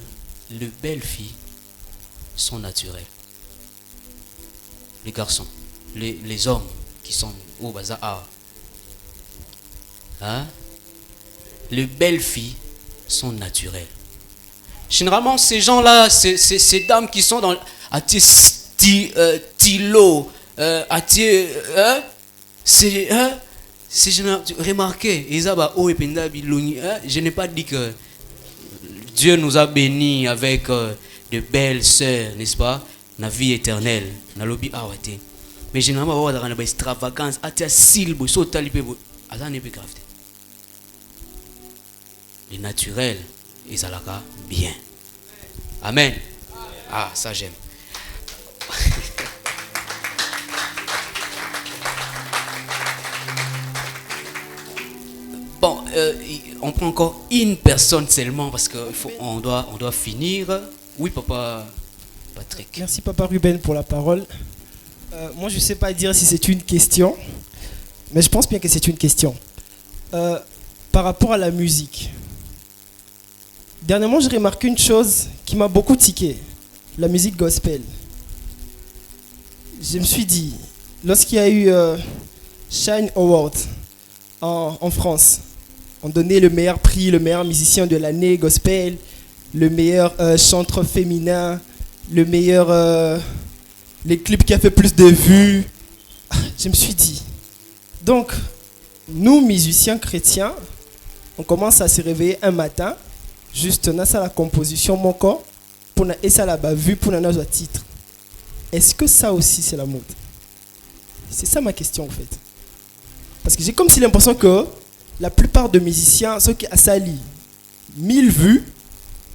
belles filles sont naturelles. Les garçons, les hommes qui sont au bazar, hein, les belles filles sont naturelles. Généralement, ces gens-là, ces dames qui sont dans Tilo, c'est remarqué, je n'ai pas dit que Dieu nous a bénis avec de belles sœurs, n'est-ce pas? La vie éternelle. Mais généralement, on a des extravagances. Les naturels, ils sont bien. Amen. Ah, ça j'aime. On prend encore une personne seulement parce qu'on doit finir. Oui, papa Patrick. Merci Papa Ruben pour la parole. Moi je ne sais pas dire si c'est une question, mais je pense bien que c'est une question. Par rapport à la musique, dernièrement j'ai remarqué une chose qui m'a beaucoup tiqué, la musique gospel. Je me suis dit, lorsqu'il y a eu Shine Award en France, on donnait le meilleur prix, le meilleur musicien de l'année gospel, le meilleur chanteur féminin, le meilleur les clips qui a fait plus de vues. Je me suis dit, donc nous musiciens chrétiens, on commence à se réveiller un matin, juste on a ça la composition mon corps pour na ça la bas vue pour na titre. Est-ce que ça aussi c'est la mode? C'est ça ma question en fait. Parce que j'ai comme si l'impression que la plupart de musiciens, ceux qui a sali 1000 vues,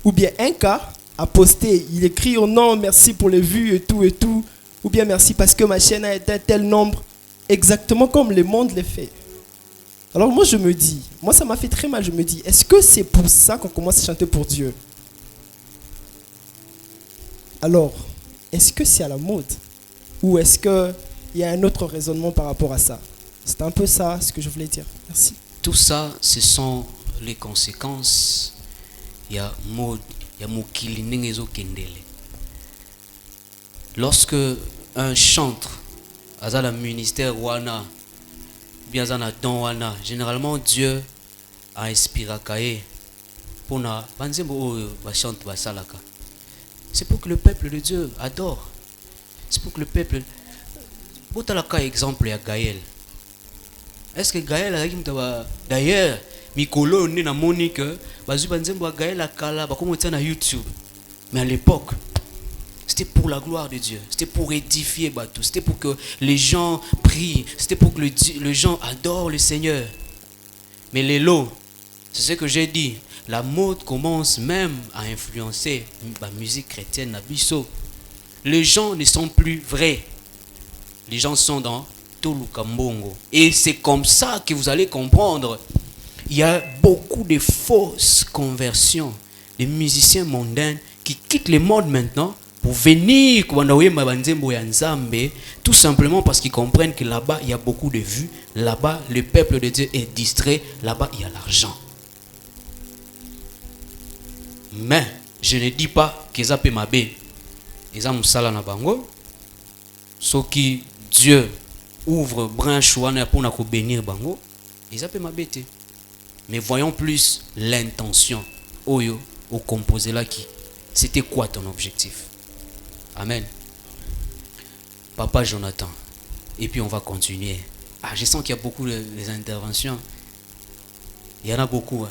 ou bien un cas a posté, il écrit oh non merci pour les vues et tout, ou bien merci parce que ma chaîne a été tel nombre, exactement comme le monde les fait. Alors moi je me dis, moi ça m'a fait très mal, je me dis, est-ce que c'est pour ça qu'on commence à chanter pour Dieu? Alors, est-ce que c'est à la mode? Ou est-ce qu'il y a un autre raisonnement par rapport à ça? C'est un peu ça ce que je voulais dire. Merci. Tout ça, ce sont les conséquences. Il y a mode, il y a mokili nengezo kendele. Lorsque un chantre a la ministère wana, bien zana don wana, généralement Dieu a inspiré kae pour na banzembo ba chante ba salaka. C'est pour que le peuple de Dieu adore. C'est pour que le peuple. Botalaka exemple ya Gaël. Est-ce que Gaël a d'ailleurs Mikolo n'est na Monique bazu banzembo Gaël a kala ba comme na YouTube. Mais à l'époque, c'était pour la gloire de Dieu. C'était pour édifier Batou. C'était pour que les gens prient. C'était pour que les gens adorent le Seigneur. Mais les lots, c'est ce que j'ai dit. La mode commence même à influencer la musique chrétienne na biso. Les gens ne sont plus vrais. Les gens sont dans Toluka Mbongo. Et c'est comme ça que vous allez comprendre. Il y a beaucoup de fausses conversions. Des musiciens mondains qui quittent le monde maintenant pour venir tout simplement parce qu'ils comprennent que là-bas il y a beaucoup de vues. Là-bas le peuple de Dieu est distrait. Là-bas il y a l'argent. Mais je ne dis pas que ça peut m'aber. Ils ont sala na bango. Ce qui Dieu ouvre branche pour bénir bango. Ils peut m'abêter. Mais voyons plus l'intention. Oyo au composé là qui. C'était quoi ton objectif? Amen. Papa Jonathan. Et puis on va continuer. Ah, je sens qu'il y a beaucoup d'interventions. Il y en a beaucoup. Hein.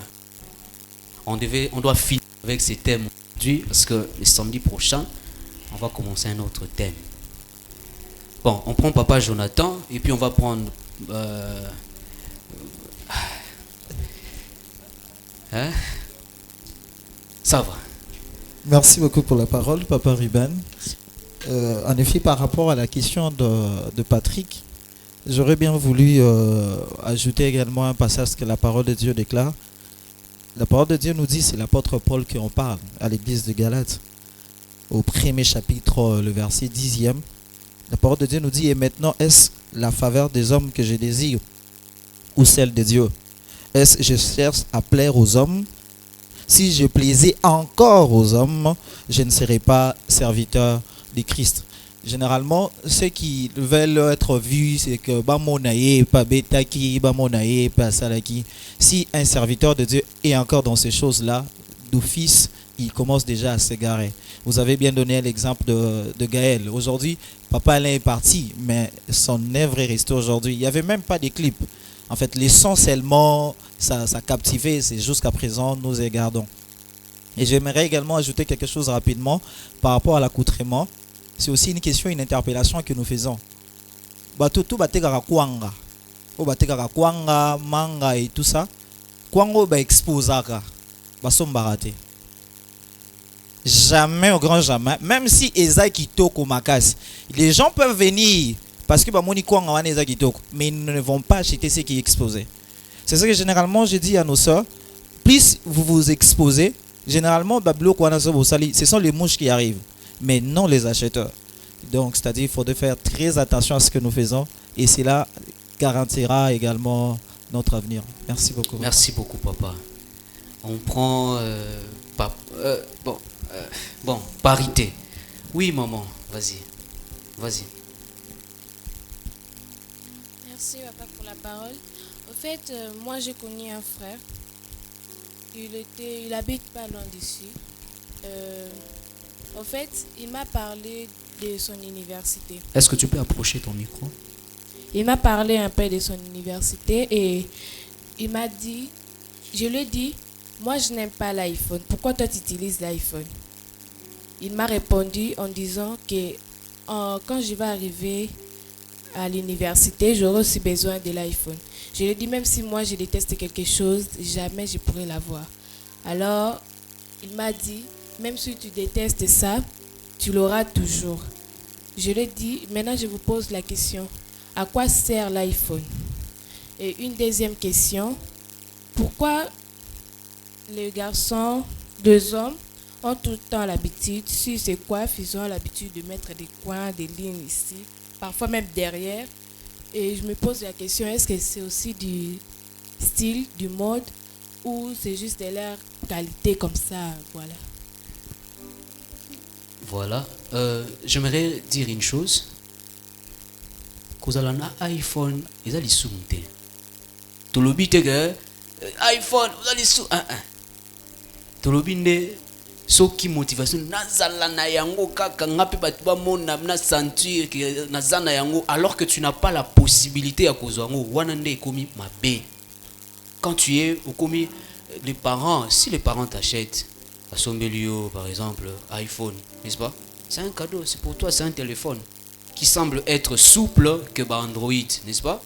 On doit finir avec ces thèmes aujourd'hui parce que le samedi prochain, on va commencer un autre thème. Bon, on prend Papa Jonathan et puis on va prendre... Hein? Ça va. Merci beaucoup pour la parole, Papa Ruben. En effet, par rapport à la question de Patrick, j'aurais bien voulu ajouter également un passage que la parole de Dieu déclare. La parole de Dieu nous dit, c'est l'apôtre Paul qui en parle à l'église de Galates, au premier chapitre, le verset 10e. La parole de Dieu nous dit, et maintenant, est-ce la faveur des hommes que je désire ou celle de Dieu? Est-ce que je cherche à plaire aux hommes? Si je plaisais encore aux hommes, je ne serais pas serviteur de Christ. Généralement, ceux qui veulent être vus, c'est que si un serviteur de Dieu est encore dans ces choses-là, d'office, il commence déjà à s'égarer. Vous avez bien donné l'exemple de Gaël. Aujourd'hui, Papa Alain est parti, mais son œuvre est restée aujourd'hui. Il n'y avait même pas de clip. En fait, les sons seulement, ça captivait. C'est jusqu'à présent, nous regardons. Et j'aimerais également ajouter quelque chose rapidement par rapport à l'accoutrement. C'est aussi une question, une interpellation que nous faisons. Tout batekaka kwanga. O batekaka kwanga, manga et tout ça. Kwango ba exposaka. Basombarate. Jamais, au grand jamais. Même si Eza Kitoko Makas, les gens peuvent venir parce que Bamoni Kwanga Eza Kitoko, mais ils ne vont pas acheter ce qui est exposé. C'est ça que généralement je dis à nos sœurs. Plus vous vous exposez, généralement, ce sont les mouches qui arrivent, mais non les acheteurs. Donc, c'est-à-dire qu'il faudrait faire très attention à ce que nous faisons et cela garantira également notre avenir. Merci beaucoup. Merci beaucoup, papa. On prend... bon, parité. Oui, maman, vas-y. Vas-y. Merci, papa, pour la parole. Au fait, moi, j'ai connu un frère. Il habite pas loin d'ici. En fait, il m'a parlé de son université. Est-ce que tu peux approcher ton micro? Il m'a parlé un peu de son université et il m'a dit, je lui ai dit, moi je n'aime pas l'iPhone. Pourquoi toi tu utilises l'iPhone? Il m'a répondu en disant que quand je vais arriver à l'université, j'aurai aussi besoin de l'iPhone. Je lui ai dit, même si moi je déteste quelque chose, jamais je pourrai l'avoir. Alors, il m'a dit, même si tu détestes ça, tu l'auras toujours. Je lui ai dit, maintenant je vous pose la question, à quoi sert l'iPhone? Et une deuxième question, pourquoi les garçons, deux hommes, ont tout le temps l'habitude, si c'est coiffes, ils ont l'habitude de mettre des coins, des lignes ici, parfois même derrière. Et je me pose la question, est-ce que c'est aussi du style, du mode, ou c'est juste de leur qualité comme ça, voilà. Voilà. J'aimerais dire une chose. Kozala na iPhone, ils ont les sous. Tu le dis que iPhone, ils ont les sous. Tu le dis soki motivation nazala na yango kaka ngapi batu ba mona na sentir que nazana yango alors que tu n'as pas la possibilité à kozwa ngo wana nde komi mabe. Quand tu es au komi les parents, si les parents t'achètent à Sombelio par exemple iPhone, n'est-ce pas? C'est un cadeau, c'est pour toi, c'est un téléphone qui semble être souple que Android, n'est-ce pas?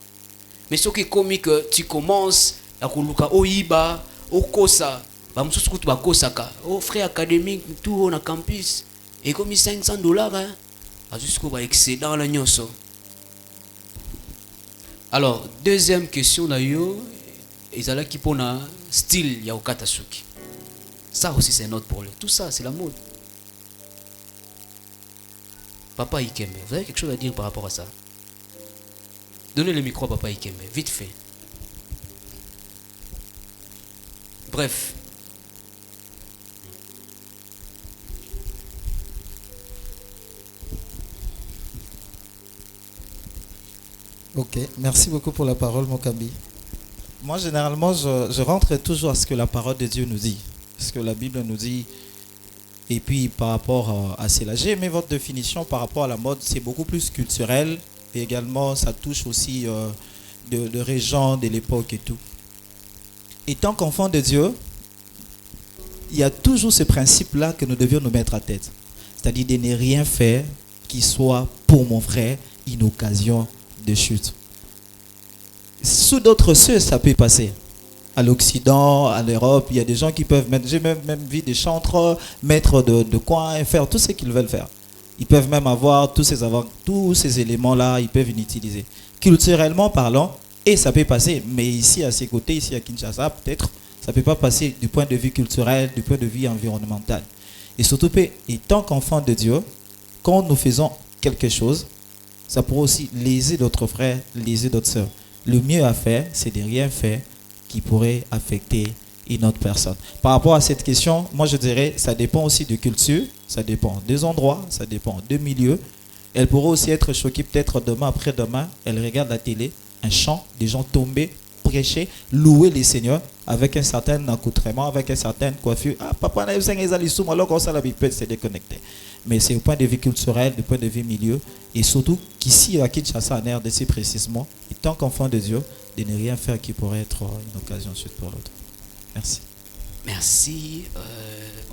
Mais ce qui est comique, tu commences à koluka oiba, okosa, bamususu kutu bakosaka, oh frais académique tout na campus et comme $500 hein, jusqu'au ba excédent la nyonso. Alors, deuxième question d'ailleurs, ezala qui pona style ya okatasuki. Ça aussi c'est notre problème. Tout ça c'est la mode. Papa Ikembe, vous avez quelque chose à dire par rapport à ça? Donnez le micro à Papa Ikembe, vite fait. Bref. Ok, merci beaucoup pour la parole, Mokambi. Moi, généralement, je rentre toujours à ce que la parole de Dieu nous dit, ce que la Bible nous dit. Et puis, par rapport à cela, j'ai aimé votre définition par rapport à la mode, c'est beaucoup plus culturel. Et également, ça touche aussi de régions de l'époque et tout. Et tant qu'enfant de Dieu, il y a toujours ce principe-là que nous devions nous mettre à tête. C'est-à-dire de ne rien faire qui soit pour mon frère une occasion de chute. Sous d'autres cieux, ça peut passer. À l'Occident, à l'Europe, il y a des gens qui peuvent mettre, j'ai même vu des chantres mettre de coins, faire tout ce qu'ils veulent faire. Ils peuvent même avoir tous ces éléments-là, ils peuvent l'utiliser. Culturellement parlant, et ça peut passer, mais ici à ses côtés, ici à Kinshasa, peut-être, ça ne peut pas passer du point de vue culturel, du point de vue environnemental. Et surtout, et tant qu'enfant de Dieu, quand nous faisons quelque chose, ça pourrait aussi léser d'autres frères, léser d'autres sœurs. Le mieux à faire, c'est de rien faire qui pourrait affecter une autre personne. Par rapport à cette question, moi je dirais, ça dépend aussi de culture, ça dépend des endroits, ça dépend de milieux. Elle pourrait aussi être choquée peut-être demain, après-demain, elle regarde la télé, un chant, des gens tomber, prêcher, louer les seigneurs avec un certain accoutrement, avec une certaine coiffure. Ah, papa, alors qu'on ça, la vie peut se déconnecter. Mais c'est au point de vue culturel, du point de vue milieu, et surtout qu'ici, à Kinshasa, en RDC précisément, et tant qu'enfant de Dieu, de ne rien faire qui pourrait être une occasion ensuite pour l'autre. Merci. Merci.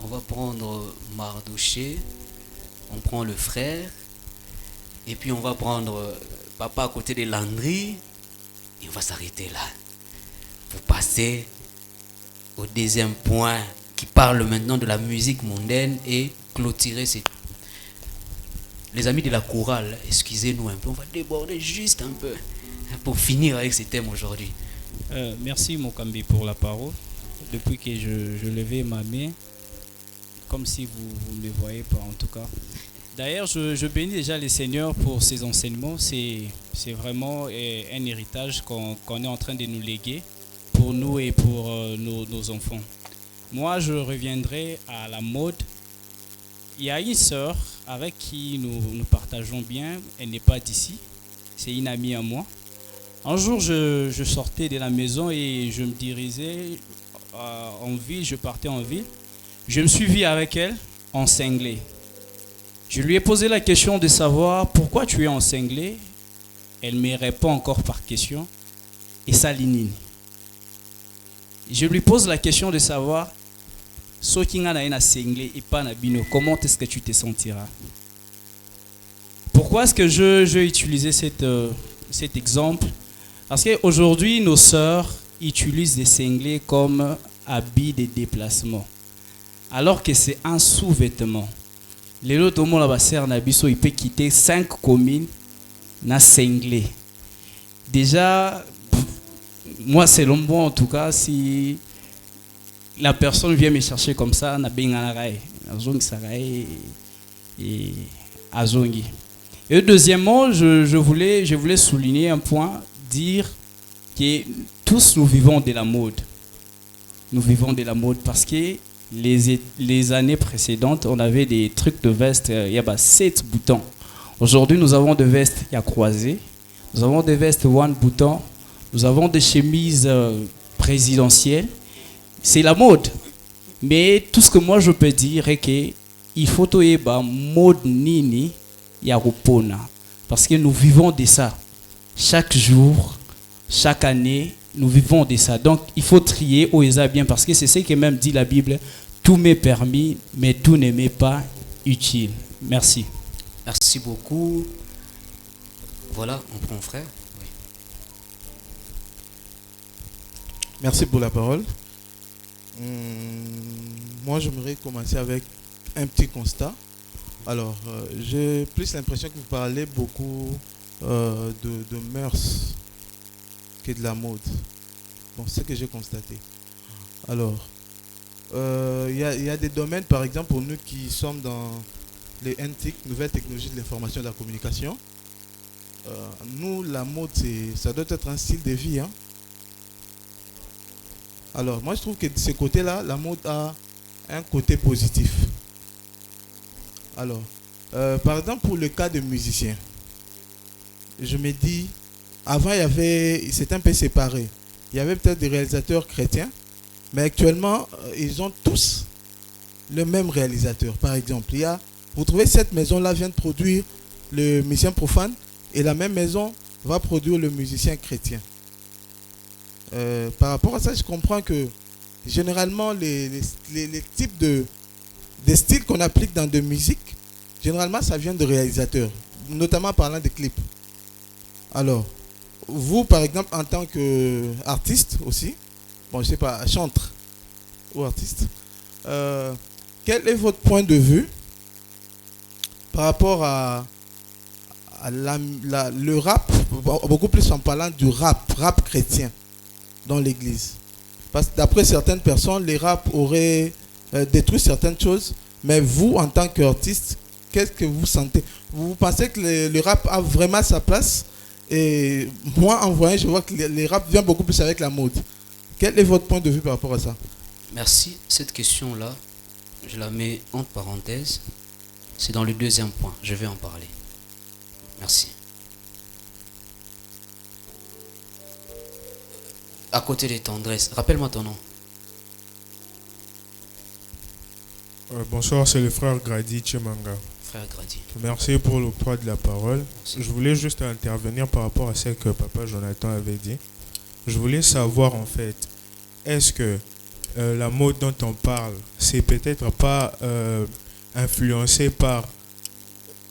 On va prendre Mardoché, on prend le frère, et puis on va prendre papa à côté de Landry, et on va s'arrêter là pour passer au deuxième point qui parle maintenant de la musique mondaine et clôturer cette... Les amis de la chorale, excusez-nous un peu, on va déborder juste un peu pour finir avec ce thème aujourd'hui. Merci Mokambi pour la parole. Depuis que je levais ma main, comme si vous ne me voyez pas en tout cas. D'ailleurs, je bénis déjà les seigneurs pour ces enseignements. C'est vraiment un héritage qu'on est en train de nous léguer pour nous et pour nos enfants. Moi, je reviendrai à la mode. Il y a une sœur avec qui nous partageons bien. Elle n'est pas d'ici. C'est une amie à moi. Un jour, je sortais de la maison et je me dirigeais en ville. Je partais en ville. Je me suis vu avec elle en cinglé. Je lui ai posé la question de savoir pourquoi tu es en cinglé. Elle me répond encore par question. Et ça l'inine. Je lui pose la question de savoir comment est-ce que tu te sentiras. Pourquoi est-ce que je vais utiliser cet exemple? Parce qu'aujourd'hui, nos sœurs utilisent des cinglés comme habit de déplacement. Alors que c'est un sous-vêtement. Les autres, il peut quitter 5 communes na cinglé. Déjà, moi, selon moi, en tout cas, si la personne vient me chercher comme ça, na benganarai, et azongi. Et deuxièmement, je voulais souligner un point, dire que tous nous vivons de la mode. Nous vivons de la mode parce que les années précédentes, on avait des trucs de veste, il y a 7 boutons. Aujourd'hui, nous avons des vestes, il y a croisé. Nous avons des vestes one bouton. Nous avons des chemises présidentielles. C'est la mode. Mais tout ce que moi je peux dire est qu'il faut que la mode nini yarupona. Parce que nous vivons de ça. Chaque jour, chaque année, nous vivons de ça. Donc, il faut trier au bien parce que c'est ce que même dit la Bible. Tout m'est permis, mais tout ne m'est pas utile. Merci. Merci beaucoup. Voilà, on prend frère. Oui. Merci pour la parole. Moi, j'aimerais commencer avec un petit constat. Alors, j'ai plus l'impression que vous parlez beaucoup de mœurs que de la mode. Bon, c'est ce que j'ai constaté. Alors, il y a des domaines, par exemple, pour nous qui sommes dans les NTIC, nouvelles technologies de l'information et de la communication. Nous, la mode, ça doit être un style de vie. Hein. Alors, moi, je trouve que de ce côté-là, la mode a un côté positif. Alors, par exemple, pour le cas de musiciens, je me dis, avant, c'était un peu séparé. Il y avait peut-être des réalisateurs chrétiens, mais actuellement, ils ont tous le même réalisateur. Par exemple, vous trouvez cette maison-là vient de produire le musicien profane et la même maison va produire le musicien chrétien. Par rapport à ça, je comprends que généralement, les types de styles qu'on applique dans de musique, généralement, ça vient de réalisateurs, notamment parlant des clips. Alors, vous, par exemple, en tant qu'artiste aussi, bon, je sais pas, chanteur ou artiste, quel est votre point de vue par rapport à le rap, beaucoup plus en parlant du rap chrétien dans l'église? Parce que d'après certaines personnes, les rap auraient détruit certaines choses, mais vous, en tant qu'artiste, qu'est-ce que vous sentez? Vous pensez que le rap a vraiment sa place? Et moi, en voyant, je vois que les rap vient beaucoup plus avec la mode. Quel est votre point de vue par rapport à ça? Merci. Cette question-là, je la mets entre parenthèses. C'est dans le deuxième point. Je vais en parler. Merci. À côté des tendresses. Rappelle-moi ton nom. Bonsoir, c'est le frère Grady Chemanga. Frère Grady. Merci pour le poids de la parole. Merci. Je voulais juste intervenir par rapport à ce que Papa Jonathan avait dit. Je voulais savoir en fait, est-ce que la mode dont on parle, c'est peut-être pas influencé par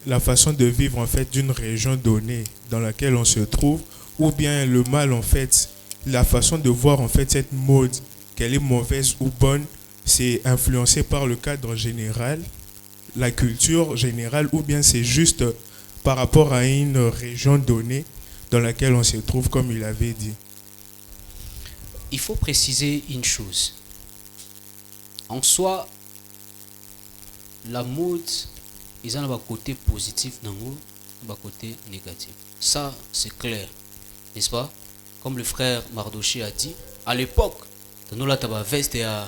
la façon de vivre en fait d'une région donnée dans laquelle on se trouve, ou bien le mal en fait, la façon de voir en fait cette mode, qu'elle est mauvaise ou bonne, c'est influencé par le cadre général, la culture générale, ou bien c'est juste par rapport à une région donnée dans laquelle on se trouve, comme il avait dit. il faut préciser une chose. En soi, la mode, ils ont un côté positif, un côté négatif. Ça, c'est clair, n'est-ce pas? Comme le frère Mardoché a dit, à l'époque, nous là, t'as veste et à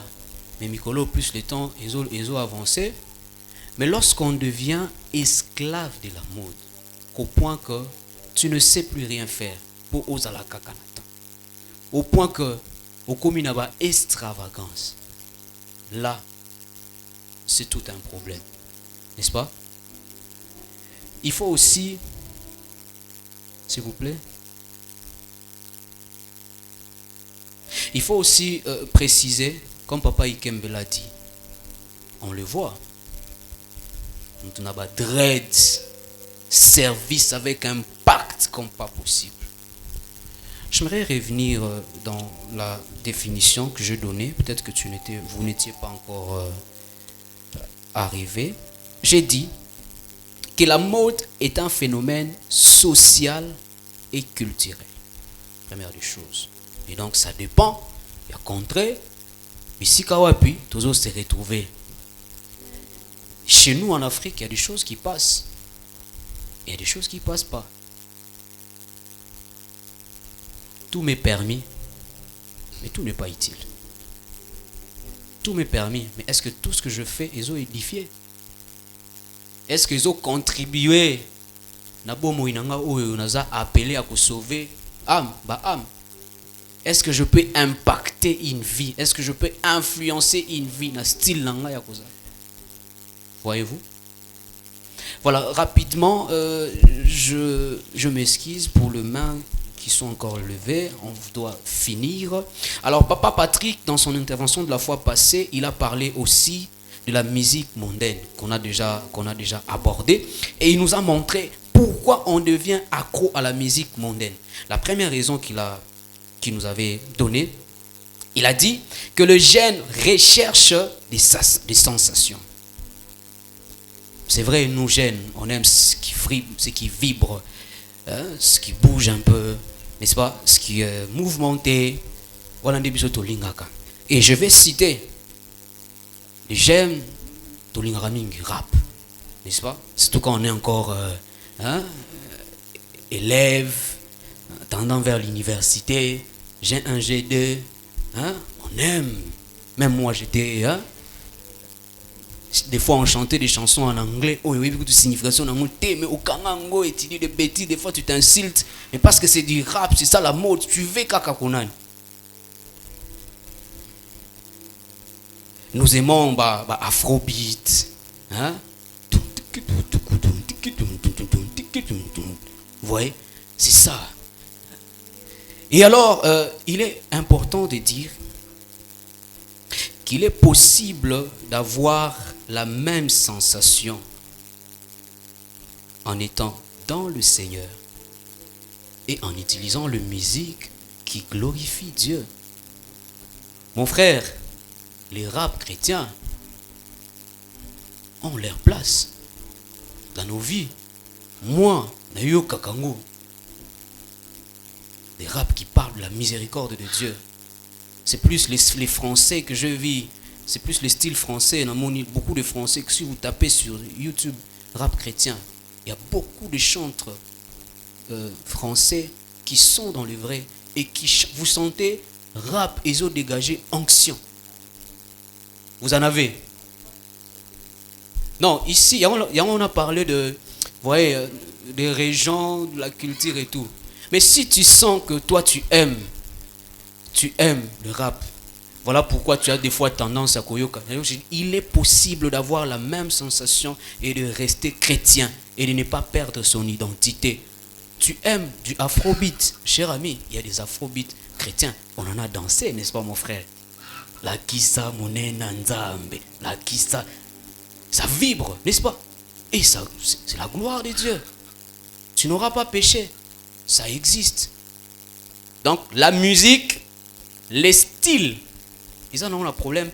mais Mikolo, plus le temps, ils ont avancé. Mais lorsqu'on devient esclave de la mode, au point que tu ne sais plus rien faire pour oser la kakanata, au point que au commune extravagance, là, c'est tout un problème, n'est-ce pas? Il faut aussi, s'il vous plaît, il faut aussi préciser, comme Papa Ikembe l'a dit, on le voit. On a des dreads, service avec impact comme pas possible. J'aimerais revenir dans la définition que je donnais. Peut-être que vous n'étiez pas encore arrivé. J'ai dit que la mode est un phénomène social et culturel. Première des choses. Et donc ça dépend. Il y a contraire. Mais si Kawapi, toujours se retrouver. Chez nous en Afrique, il y a des choses qui passent. Il y a des choses qui ne passent pas. Tout m'est permis, mais tout n'est pas utile. Tout m'est permis, mais est-ce que tout ce que je fais, ils ont édifié? Est-ce qu'ils ont contribué? Nabomo inanga oyo naza appelé à sauver âme, âme. Est-ce que je peux impacter une vie? Est-ce que je peux influencer une vie dans style nanga ya koza? Voyez-vous? Voilà, rapidement, je m'excuse pour les mains qui sont encore levées. On doit finir. Alors, Papa Patrick, dans son intervention de la fois passée, il a parlé aussi de la musique mondaine qu'on a déjà abordée. Et il nous a montré pourquoi on devient accro à la musique mondaine. La première raison qu'il nous avait donnée, il a dit que le gène recherche des sensations. C'est vrai, nous jeunes, on aime ce qui vibre, hein, ce qui bouge un peu, n'est-ce pas, ce qui est mouvementé. Voilà, et je vais citer les j'aime rap, n'est-ce pas, surtout quand on est encore élève, tendant vers l'université, G1, G2, hein, on aime, même moi j'étais... Des fois on chantait des chansons en anglais, oh il y a beaucoup de signification en anglais, mais au Kangango et tu dis des bêtises, des fois tu t'insultes, mais parce que c'est du rap, c'est ça la mode, tu veux kakakonan. Nous aimons Afrobeat, hein? Vous voyez, c'est ça. Et alors, il est important de dire qu'il est possible d'avoir la même sensation en étant dans le Seigneur et en utilisant la musique qui glorifie Dieu. Mon frère, les rap chrétiens ont leur place dans nos vies. Moi, Nayo Kakango, des rap qui parlent de la miséricorde de Dieu. C'est plus les Français que je vis. C'est plus le style français. Beaucoup de Français que si vous tapez sur YouTube rap chrétien, il y a beaucoup de chantres français qui sont dans le vrai et qui vous sentez rap et ont dégagé onction. Vous en avez? Non, ici, on a parlé de, vous voyez, des régions, de la culture et tout. Mais si tu sens que toi tu aimes le rap, voilà pourquoi tu as des fois tendance à koyoka. Il est possible d'avoir la même sensation et de rester chrétien et de ne pas perdre son identité. Tu aimes du afrobeat, cher ami, il y a des afrobeats chrétiens. On en a dansé, n'est-ce pas mon frère? La kissa monena nzambe, la kissa, ça vibre, n'est-ce pas? Et ça, c'est la gloire de Dieu. Tu n'auras pas péché, ça existe. Donc la musique, les styles, ils en ont un problème.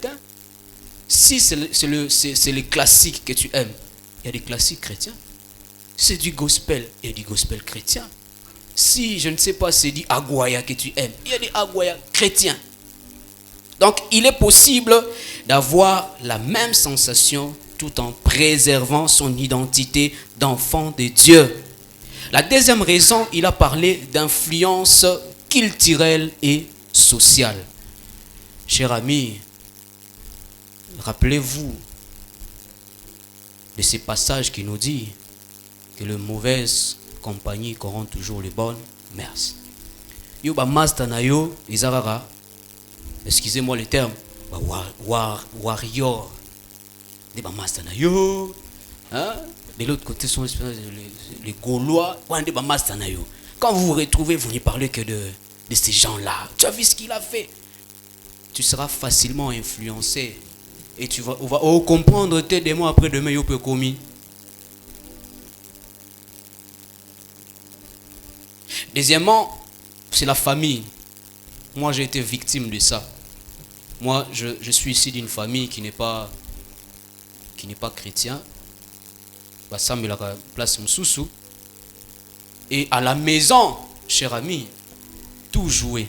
Si c'est les classiques que tu aimes, il y a des classiques chrétiens. C'est du gospel, il y a du gospel chrétien. Si, je ne sais pas, c'est du Aguaya que tu aimes, il y a des Aguaya chrétiens. Donc, il est possible d'avoir la même sensation tout en préservant son identité d'enfant de Dieu. La deuxième raison, il a parlé d'influence culturelle et sociale. Chers amis, rappelez-vous de ce passage qui nous dit que les mauvaises compagnies corrompent toujours les bonnes mœurs. Yo ba master na yo izarara, excusez-moi le terme, warrior. Des ba master na yo, hein? De l'autre côté sont les Gaulois, des ba master na yo. Quand vous vous retrouvez, vous ne parlez que de ces gens-là. Tu as vu ce qu'il a fait? Tu seras facilement influencé. Et on va comprendre tes des mois après demain, il peut commis. Deuxièmement, c'est la famille. Moi, j'ai été victime de ça. Moi, je suis ici d'une famille qui n'est pas chrétien. Ça me la place Moussoussou. Et à la maison, cher ami, tout jouait.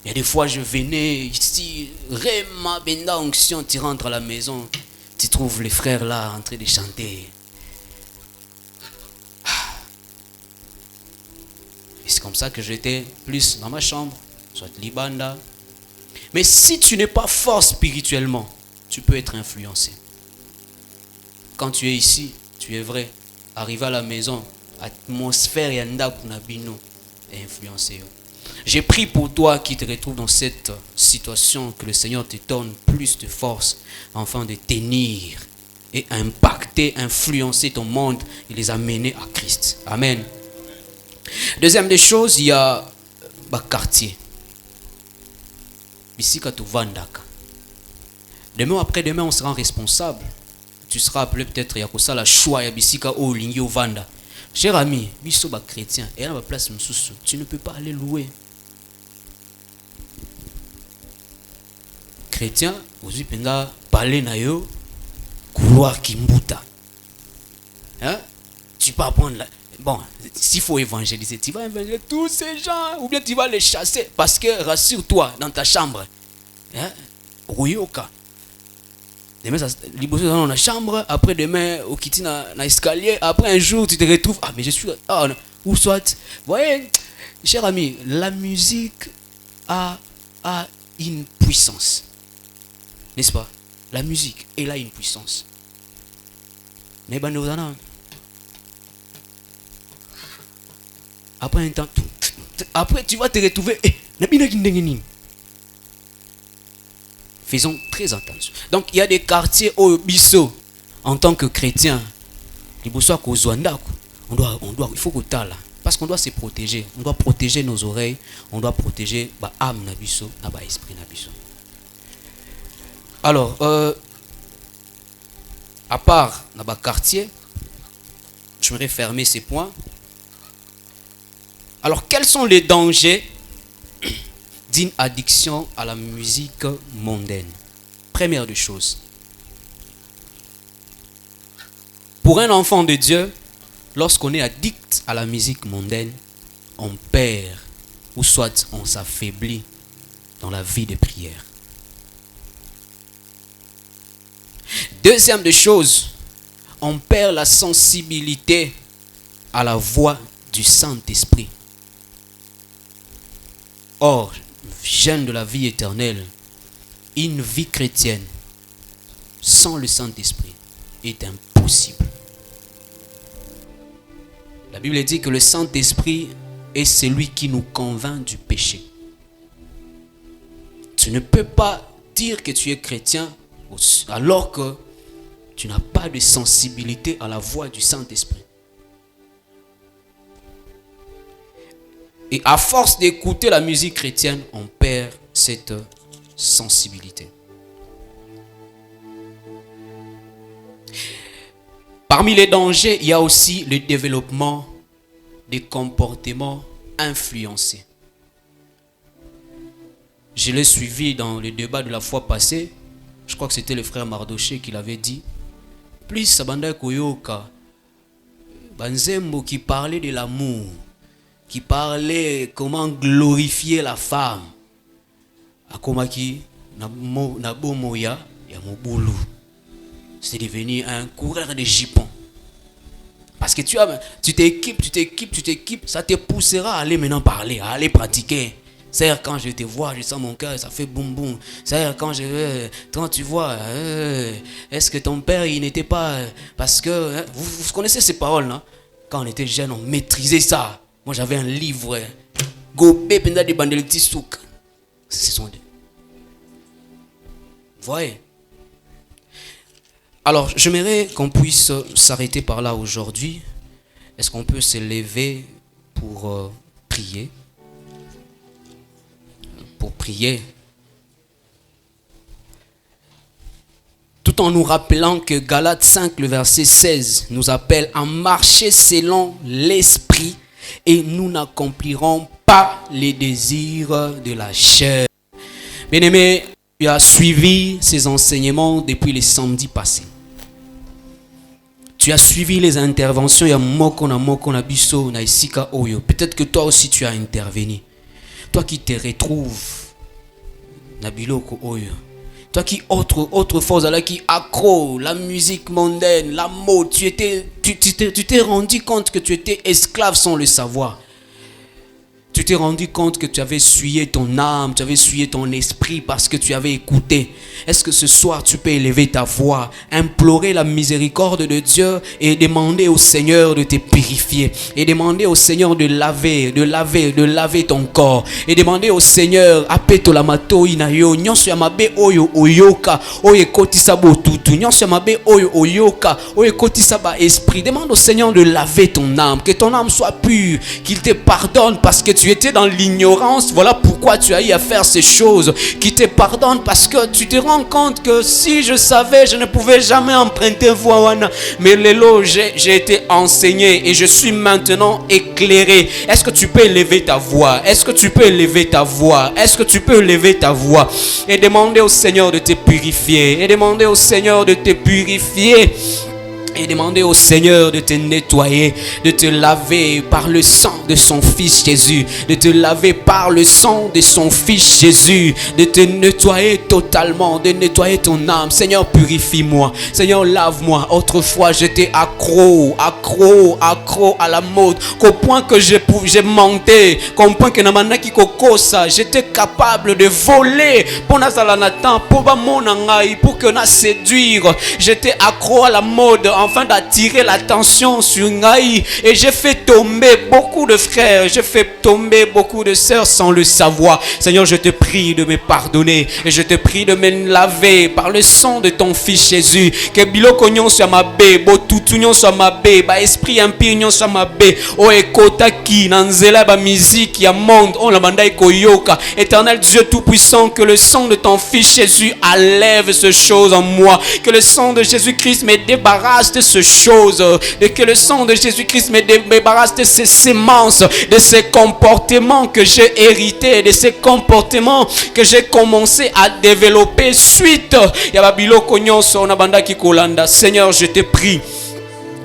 Il y a des fois, je venais ici, Réma Benda Onction, tu rentres à la maison, tu trouves les frères là en train de chanter. Et c'est comme ça que j'étais plus dans ma chambre, soit Libanda. Mais si tu n'es pas fort spirituellement, tu peux être influencé. Quand tu es ici, tu es vrai. Arrivé à la maison, atmosphère yanda kunabino est influencé. J'ai pris pour toi qui te retrouve dans cette situation que le Seigneur te donne plus de force afin de tenir et impacter, influencer ton monde et les amener à Christ. Amen. Deuxième des choses, il y a le quartier. Bisika tu vandaka. Demain après demain, on sera responsable. Tu seras appelé peut-être Yakosa la choix ya bisika o lingi o vanda. Cher ami, biso ba chrétien, et là ma place msusu, tu ne peux pas aller louer. Chrétien, aujourd'hui penga parler na yo couloir kimbuta. Hein? Tu peux apprendre là. Bon, s'il faut évangéliser, tu vas évangéliser tous ces gens ou bien tu vas les chasser parce que rassure-toi dans ta chambre. Hein? Royoka. Demain, liboso dans la chambre, après demain, au kiti na escalier, après un jour, tu te retrouves, ah mais je suis, ou soit, vous voyez, cher ami, la musique a une puissance, n'est-ce pas? La musique, elle a une puissance. Après un temps, après tu vas te retrouver, faisons très attention. Donc il y a des quartiers au biso en tant que chrétien. Il faut que là parce qu'on doit se protéger. On doit protéger nos oreilles, on doit protéger ba âme na biso, na ba esprit na biso. Alors à part na ba quartier, je voudrais fermer ces points. Alors quels sont les dangers d'une addiction à la musique mondaine? Première des choses, pour un enfant de Dieu, lorsqu'on est addict à la musique mondaine, on perd ou soit on s'affaiblit dans la vie de prière. Deuxième des choses, on perd la sensibilité à la voix du Saint-Esprit. Or, jeune de la vie éternelle, une vie chrétienne sans le Saint-Esprit est impossible. La Bible dit que le Saint-Esprit est celui qui nous convainc du péché. Tu ne peux pas dire que tu es chrétien alors que tu n'as pas de sensibilité à la voix du Saint-Esprit. Et à force d'écouter la musique chrétienne, on perd cette sensibilité. Parmi les dangers, il y a aussi le développement des comportements influencés. Je l'ai suivi dans le débat de la fois passée. Je crois que c'était le frère Mardoché qui l'avait dit. Plus Sabanda Koyoka, Banzembo qui parlait de l'amour, qui parlait comment glorifier la femme. Akomaki, Nabo Moya et Mobulu. C'est devenu un coureur de jupons. Parce que tu t'équipes, ça te poussera à aller maintenant parler, à aller pratiquer. C'est-à-dire quand je te vois, je sens mon cœur, ça fait boum boum. C'est-à-dire quand tu vois, est-ce que ton père il n'était pas... Parce que, vous connaissez ces paroles, non? Quand on était jeune, on maîtrisait ça. Moi j'avais un livre, Gobé Penda de Bandeliti Souk. Ce sont des... Vous voyez? Alors, j'aimerais qu'on puisse s'arrêter par là aujourd'hui. Est-ce qu'on peut se lever pour prier? Pour prier. Tout en nous rappelant que Galates 5, le verset 16, nous appelle à marcher selon l'esprit et nous n'accomplirons pas les désirs de la chair. Bien-aimé, tu as suivi ces enseignements depuis les samedis passés. Tu as suivi les interventions. Peut-être que toi aussi tu as intervenu. Toi qui te retrouves, toi qui autrefois qui accro la musique mondaine, la mode, tu t'es rendu compte que tu étais esclave sans le savoir. Tu t'es rendu compte que tu avais souillé ton âme, tu avais souillé ton esprit parce que tu avais écouté. Est-ce que ce soir tu peux élever ta voix, implorer la miséricorde de Dieu et demander au Seigneur de te purifier, et demander au Seigneur de laver ton corps, et demander au Seigneur apeto la mato inayo nyonso ya mabe oyo oyoka oyo kotisa botutu nyonso ya mabe oyo oyoka oyo kotisa ba esprit. Demande au Seigneur de laver ton âme, que ton âme soit pure, qu'il te pardonne parce que tu étais dans l'ignorance. Voilà pourquoi tu as eu à faire ces choses. Qui te pardonne parce que tu te rends compte que si je savais, je ne pouvais jamais emprunter voie. Mais j'ai été enseigné et je suis maintenant éclairé. Est-ce que tu peux élever ta voix? Est-ce que tu peux élever ta voix? Est-ce que tu peux élever ta voix et demander au Seigneur de te purifier, et demander au Seigneur de te purifier, et demander au Seigneur de te nettoyer, de te laver par le sang de son Fils Jésus, de te laver par le sang de son Fils Jésus, de te nettoyer totalement, de nettoyer ton âme. Seigneur, purifie-moi. Seigneur, lave-moi. Autrefois, j'étais accro à la mode, qu'au point que j'ai menté, qu'au point que namanaki kokosa, j'étais capable de voler pour nazalanatan, pour que na séduire. J'étais accro à la mode, afin d'attirer l'attention sur Ngaï, et j'ai fait tomber beaucoup de frères, j'ai fait tomber beaucoup de sœurs sans le savoir. Seigneur, je te prie de me pardonner et je te prie de me laver par le sang de ton Fils Jésus. Que biloko nyon soit ma bé, botutu nyon soit ma bé, ba esprit impie nyon soit ma bé, o ekota ki nanzela ba musique ya monde on la banda koyoka. Éternel Dieu tout-puissant, que le sang de ton Fils Jésus enlève ces choses en moi, que le sang de Jésus-Christ me débarrasse de ces choses, et que le sang de Jésus-Christ me débarrasse de ces sémences, de ces comportements que j'ai hérités, de ces comportements que j'ai commencé à développer suite ya babiloko nyonso na banda ki kolanda. Seigneur, je te prie.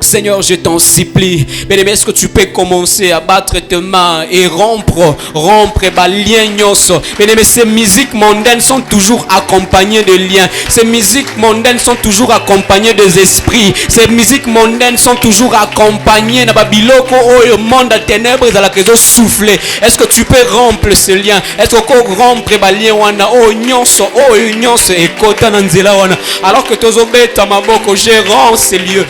Seigneur, je t'en supplie. Bien-aimé, est-ce que tu peux commencer à battre tes mains et rompre les liens? Bien-aimé, ces musiques mondaines sont toujours accompagnées de liens. Ces musiques mondaines sont toujours accompagnées des esprits. Ces musiques mondaines sont toujours accompagnées de babiloko au monde à ténèbres à la raison soufflée. Est-ce que tu peux rompre ce lien? Est-ce que tu peux rompre les liens wana oh nyonso et kota nanzela wana? Alors que tozobeta maboko, je rends ces lieux.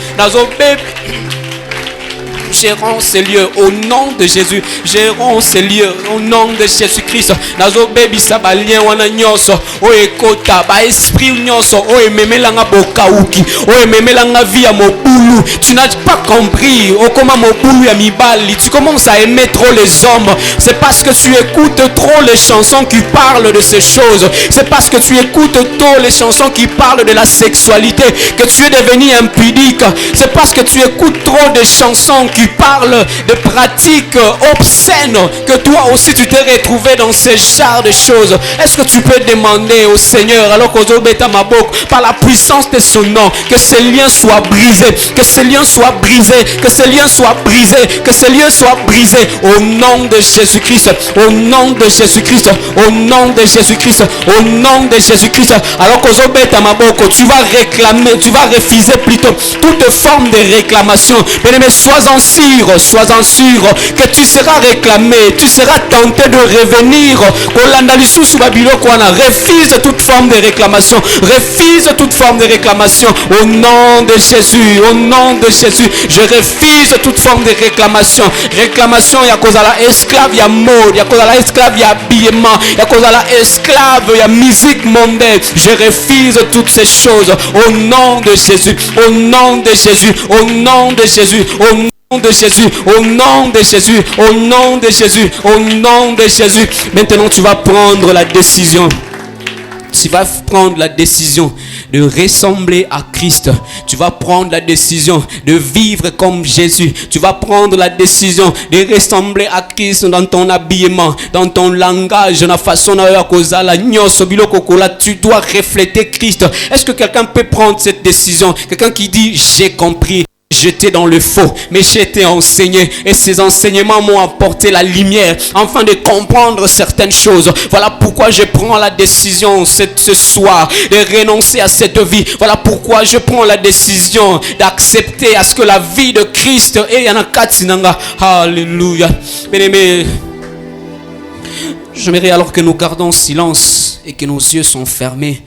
Gérons ces lieux au nom de Jésus. Gérons ces lieux au nom de Jésus-Christ. Nazo baby sabalien wana nyonso o ekota ba esprit nyonso o ememelanga bokauki o ememelanga via mobulu. Tu n'as pas compris o comment mobulu ya mibali. Tu commences à aimer trop les hommes. C'est parce que tu écoutes trop les chansons qui parlent de ces choses. C'est parce que tu écoutes trop les chansons qui parlent de la sexualité que tu es devenu impudique. C'est parce que tu écoutes trop de chansons qui parle de pratiques obscènes, que toi aussi tu t'es retrouvé dans ce genre de choses. Est-ce que tu peux demander au Seigneur, alors qu'aux par la puissance de son nom, que ces liens soient brisés, que ces liens soient brisés, que ces liens soient brisés, que ces liens soient brisés au nom de Jésus-Christ, au nom de Jésus-Christ, au nom de Jésus-Christ, au nom de Jésus-Christ. Alors qu'aux tu vas réclamer, tu vas refuser plutôt toute forme de réclamation. Bien-aimé, sois-en sûr que tu seras réclamé, tu seras tenté de revenir. Refuse toute forme de réclamation, refuse toute forme de réclamation au nom de Jésus, au nom de Jésus. Je refuse toute forme de réclamation. Réclamation, il y a cause à la esclave, il y a mode, il y a cause à la esclave, il y a habillement, il y a cause à la esclave, il y a musique mondaine. Je refuse toutes ces choses au nom de Jésus, au nom de Jésus, au nom de Jésus, au nom de Jésus, au nom de Jésus, au nom de Jésus, au nom de Jésus. Maintenant, tu vas prendre la décision. Tu vas prendre la décision de ressembler à Christ. Tu vas prendre la décision de vivre comme Jésus. Tu vas prendre la décision de ressembler à Christ dans ton habillement, dans ton langage, dans la façon dont tu dois refléter Christ. Est-ce que quelqu'un peut prendre cette décision? Quelqu'un qui dit j'ai compris. J'étais dans le faux, mais j'étais enseigné et ces enseignements m'ont apporté la lumière afin de comprendre certaines choses. Voilà pourquoi je prends la décision ce soir de renoncer à cette vie. Voilà pourquoi je prends la décision d'accepter à ce que la vie de Christ et Yanakatinanga. Alléluia. Bien-aimés, j'aimerais alors que nous gardons silence et que nos yeux sont fermés.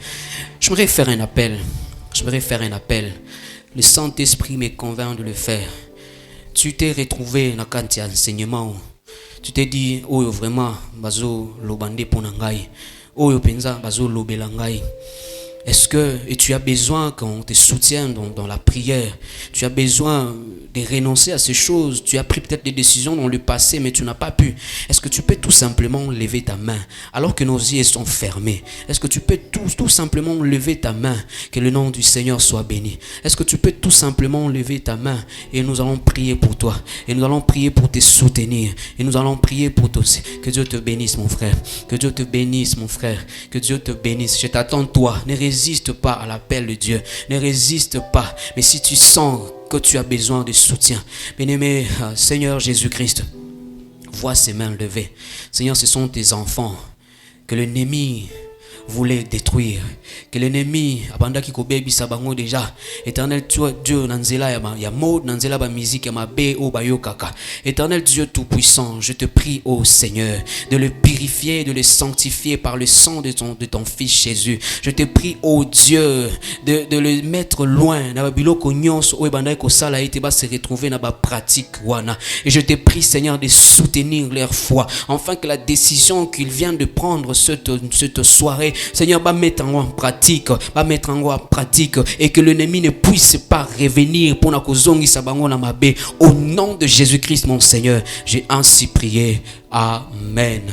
J'aimerais faire un appel. Le Saint-Esprit me convainc de le faire. Tu t'es retrouvé dans quand tu as enseignement. Tu t'es dit, oh vraiment, bazo lobande ponangai. Oh penza bazo lobelangai. Est-ce que et tu as besoin qu'on te soutienne dans la prière? Tu as besoin de renoncer à ces choses. Tu as pris peut-être des décisions dans le passé, mais tu n'as pas pu. Est-ce que tu peux tout simplement lever ta main alors que nos yeux sont fermés? Est-ce que tu peux tout simplement lever ta main? Que le nom du Seigneur soit béni. Est-ce que tu peux tout simplement lever ta main et nous allons prier pour toi. Et nous allons prier pour te soutenir. Et nous allons prier pour toi. Que Dieu te bénisse, mon frère. Que Dieu te bénisse, mon frère. Que Dieu te bénisse. Je t'attends, toi. Ne résiste pas à l'appel de Dieu. Ne résiste pas. Mais si tu sens que tu as besoin de soutien, bien-aimé, Seigneur Jésus-Christ, vois ces mains levées. Seigneur, ce sont tes enfants que l'ennemi voulait détruire, que l'ennemi abandaki ko bebi sabango déjà. Éternel Dieu nanzela ya mode nanzela ba musique ya mabe o bayokaka. Éternel Dieu tout puissant, je te prie ô Seigneur de le purifier, de le sanctifier par le sang de ton fils Jésus. Je te prie ô Dieu de le mettre loin na biloko nyonso o bandai ko sala ite ba se retrouver na ba pratique wana. Et je te prie Seigneur de soutenir leur foi afin que la décision qu'ils viennent de prendre cette soirée, Seigneur, va mettre en pratique, et que l'ennemi ne puisse pas revenir pour au nom de Jésus-Christ, mon Seigneur. J'ai ainsi prié. Amen.